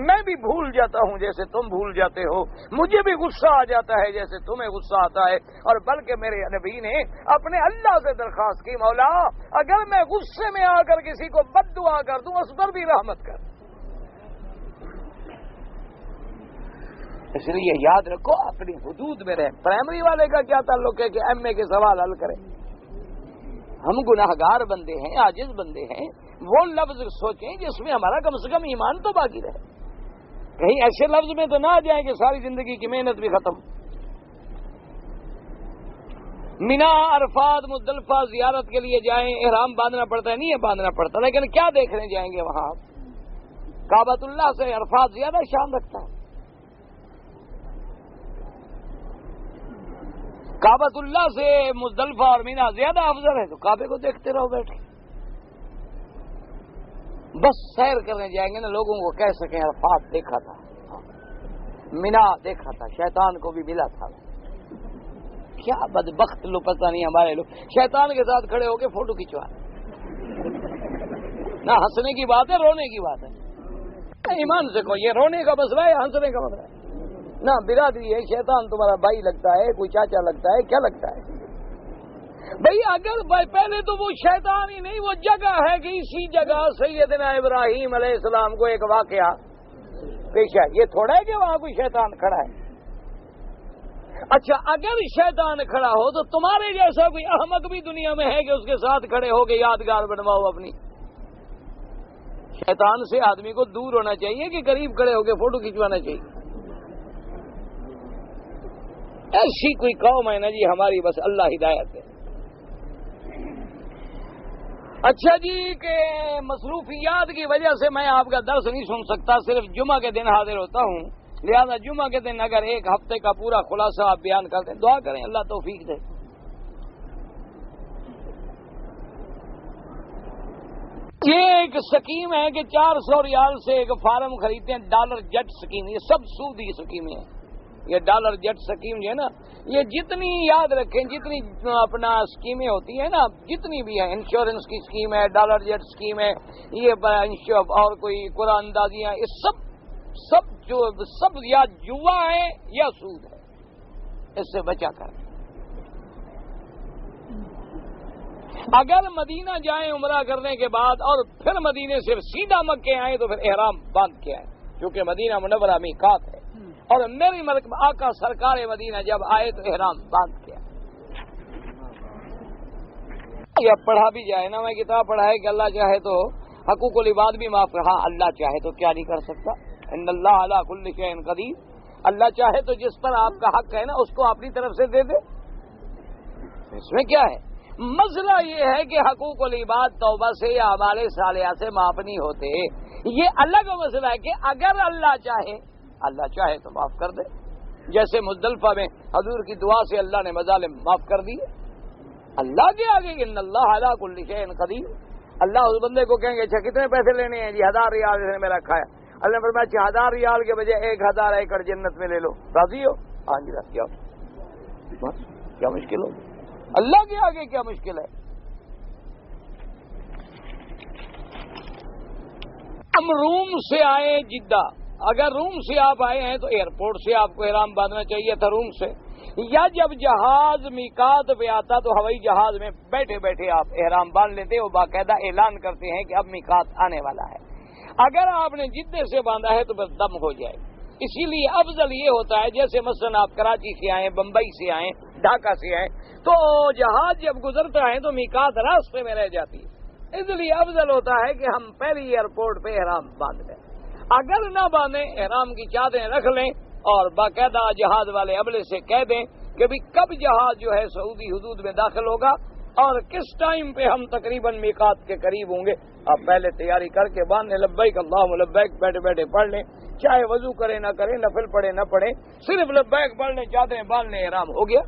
میں بھی بھول جاتا ہوں جیسے تم بھول جاتے ہو، مجھے بھی غصہ آ جاتا ہے جیسے تمہیں غصہ آتا ہے۔ اور بلکہ میرے نبی نے اپنے اللہ سے درخواست کی، مولا اگر میں غصے میں آ کر کسی کو بد دعا کر دوں اس پر بھی رحمت کر۔ اس لیے یاد رکھو اپنی حدود میں رہیں۔ پرائمری والے کا کیا تعلق ہے کہ ایم اے کے سوال حل کریں؟ ہم گناہگار بندے ہیں، عاجز بندے ہیں، وہ لفظ سوچیں جس میں ہمارا کم سے کم ایمان تو باقی رہے۔ کہیں ایسے لفظ میں تو نہ آ جائیں کہ ساری زندگی کی محنت بھی ختم۔ مینا، عرفات، مزدلفہ زیارت کے لیے جائیں، احرام باندھنا پڑتا ہے؟ نہیں ہے باندھنا پڑتا، لیکن کیا دیکھنے جائیں گے وہاں؟ کعبۃ اللہ سے عرفات زیادہ شان رکھتا ہے، کعبۃ اللہ سے مزدلفہ اور مینا زیادہ افضل ہے، تو کعبے کو دیکھتے رہو بیٹھ کے۔ بس سیر کرنے جائیں گے نا لوگوں کو کہہ سکیں عرفات دیکھا تھا، مینا دیکھا تھا، شیطان کو بھی ملا تھا. کیا بدبخت لو، پتہ نہیں ہمارے لوگ شیطان کے ساتھ کھڑے ہو کے فوٹو کھینچوا. نہ ہنسنے کی بات ہے، رونے کی بات ہے. ایمان سے کو یہ رونے کا مسئلہ ہے، ہنسنے کا مسئلہ ہے. نہ برادری ہے، شیطان تمہارا بھائی لگتا ہے، کوئی چاچا لگتا ہے، کیا لگتا ہے بھائی؟ اگر پہلے تو وہ شیطان ہی نہیں، وہ جگہ ہے کہ اسی جگہ سیدنا ابراہیم علیہ السلام کو ایک واقعہ پیش ہے. یہ تھوڑا ہے کہ وہاں کوئی شیطان کھڑا ہے. اچھا اگر شیطان کھڑا ہو تو تمہارے جیسا کوئی احمق بھی دنیا میں ہے کہ اس کے ساتھ کھڑے ہو کے یادگار بنواؤ اپنی. شیطان سے آدمی کو دور ہونا چاہیے کہ قریب کھڑے ہو کے فوٹو کھینچوانا چاہیے. ایسی کوئی قوم ہے نا جی ہماری، بس اللہ ہدایت ہے. اچھا جی کہ مصروفیات کی وجہ سے میں آپ کا درس نہیں سن سکتا، صرف جمعہ کے دن حاضر ہوتا ہوں، لہذا جمعہ کے دن اگر ایک ہفتے کا پورا خلاصہ آپ بیان کر دیں، دعا کریں اللہ توفیق دے. یہ ایک سکیم ہے کہ 400 ریال سے ایک فارم خریدتے ہیں، ڈالر جٹ سکیم. یہ سب سودی سکیمیں ہیں. یہ ڈالر جٹ سکیم جو ہے نا، یہ جتنی یاد رکھیں جتنی اپنا سکیمیں ہوتی ہیں نا، جتنی بھی ہیں، انشورنس کی سکیم ہے، ڈالر جٹ سکیم ہے، یہ اور کوئی قرآن اندازیاں، یہ سب یا جوا ہے یا سود ہے. اس سے بچا کر اگر مدینہ جائیں عمرہ کرنے کے بعد اور پھر مدینے سے سیدھا مکے آئیں تو پھر احرام باندھ کے آئیں، کیونکہ مدینہ منورہ میقات ہے. اور میری آقا سرکار مدینہ جب آئے تو احرام باندھ کے آئے. یہ پڑھا بھی جائے نا، میں کتاب پڑھا ہے کہ اللہ چاہے تو حقوق العباد بھی معاف کر. ہاں اللہ چاہے تو کیا نہیں کر سکتا. ان اللہ علی کل شیء قدیر. اللہ چاہے تو جس پر آپ کا حق ہے نا اس کو اپنی طرف سے دے دے. اس میں کیا ہے؟ مسئلہ یہ ہے کہ حقوق العباد توبہ سے یا اعمال صالحہ سے معاف نہیں ہوتے. یہ الگ مسئلہ ہے کہ اگر اللہ چاہے تو معاف کر دے. جیسے مزدلفہ میں حضور کی دعا سے اللہ نے مظالم معاف کر دیے. اللہ کے آگے ان اللہ علی کل شیء قدیر. اللہ اس بندے کو کہیں گے اچھا کتنے پیسے لینے ہیں جی؟ 1000 ریال نے میرا کھایا. اللہ نے فرمایا 1000 ریال کے بجائے 1000 ایکڑ جنت میں لے لو، راضی ہو؟ ہاں جی راضی ہو. بس کیا مشکل ہو؟ اللہ کے آگے کیا مشکل ہے؟ ہم روم سے آئے جدہ، اگر روم سے آپ آئے ہیں تو ایئرپورٹ سے آپ کو احرام باندھنا چاہیے تھا روم سے، یا جب جہاز میقات پہ آتا تو ہوائی جہاز میں بیٹھے بیٹھے آپ احرام باندھ لیتے. وہ باقاعدہ اعلان کرتے ہیں کہ اب میقات آنے والا ہے. اگر آپ نے جدے سے باندھا ہے تو بس دم ہو جائے. اسی لیے افضل یہ ہوتا ہے جیسے مثلا آپ کراچی سے آئیں، بمبئی سے آئیں، ڈھاکہ سے آئیں تو جہاز جب گزرتا ہے تو میقات راستے میں رہ جاتی ہے. اس لیے افضل ہوتا ہے کہ ہم پہلی ایئرپورٹ پہ احرام باندھ لیں. اگر نہ باندھیں احرام کی چادریں رکھ لیں اور باقاعدہ جہاز والے عملے سے کہہ دیں کہ بھی کب جہاز جو ہے سعودی حدود میں داخل ہوگا اور کس ٹائم پہ ہم تقریباً میقات کے قریب ہوں گے. آپ پہلے تیاری کر کے باندھیں، لبیک اللہم لبیک بیٹھے بیٹھے پڑھ لیں، چاہے وضو کریں نہ کریں، نفل پڑھیں نہ پڑھیں، صرف لبیک پڑھ لیں، چادریں باندھ لیں، احرام ہو گیا.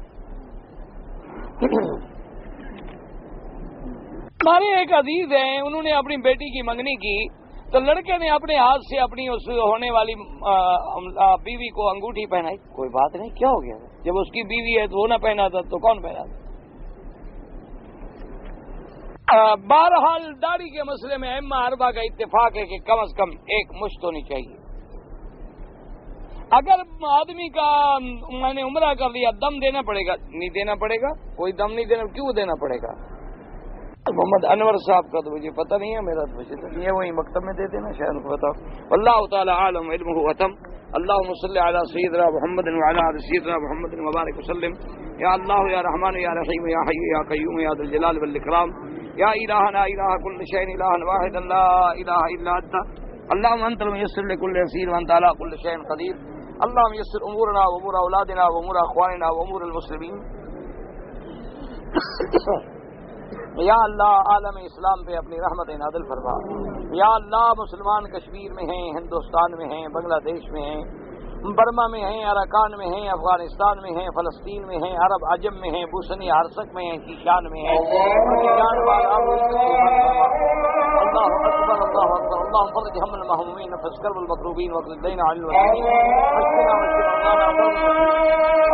ہمارے ایک عزیز ہیں، انہوں نے اپنی بیٹی کی منگنی کی تو لڑکے نے اپنے ہاتھ سے اپنی اس ہونے والی بیوی کو انگوٹھی پہنائی. کوئی بات نہیں، کیا ہو گیا؟ جب اس کی بیوی ہے تو وہ نہ پہنا تھا تو کون پہنا تھا؟ بہرحال داڑھی کے مسئلے میں ائمہ اربعہ کا اتفاق ہے کہ کم از کم ایک مشت ہونی چاہیے. اگر آدمی کا میں نے عمرہ کر لیا، دم دینا پڑے گا؟ نہیں دینا پڑے گا. کوئی دم نہیں دینا، کیوں دینا پڑے گا؟ محمد انور صاحب کا تو مجھے پتہ نہیں ہے، میرا تو یہ وہی مکتب میں دے دینا شاید ان کو بتاؤ. واللہ تعالی عالم علمہ ختم. اللهم صل على سيدنا محمد وعلى ال سيدنا محمد وبارك وسلم. يا الله يا رحمن يا رحيم يا حي يا قيوم يا ذا الجلال والاكرام. يا الهنا اله كل شيء اله واحد لا اله الا انت. اللهم انت الميسر لكل يسير وانت على كل شيء قدير. اللهم يسر امورنا وامور اولادنا وامور اخواننا وامور المسلمين. یا اللہ عالم اسلام پہ اپنی رحمت نازل فرما. یا اللہ مسلمان کشمیر میں ہیں، ہندوستان میں ہیں، بنگلہ دیش میں ہیں، برما میں ہیں، اراکان میں ہیں، افغانستان میں ہیں، فلسطین میں ہیں، عرب عجم میں ہیں، بوسنی ہرسک میں ہیں، شیشان میں ہیں. الله أكبر الله أكبر. اللهم فرج هم المهمومين، نفس كرب المكروبين، واقض الدين عن المسلمين، واشفنا واشف مرضانا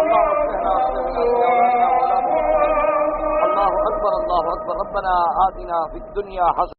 اللهم اصلحنا واصلح لنا أولادنا وأولاد المسلمين. الله أكبر الله أكبر. ربنا آتنا في الدنيا حسنة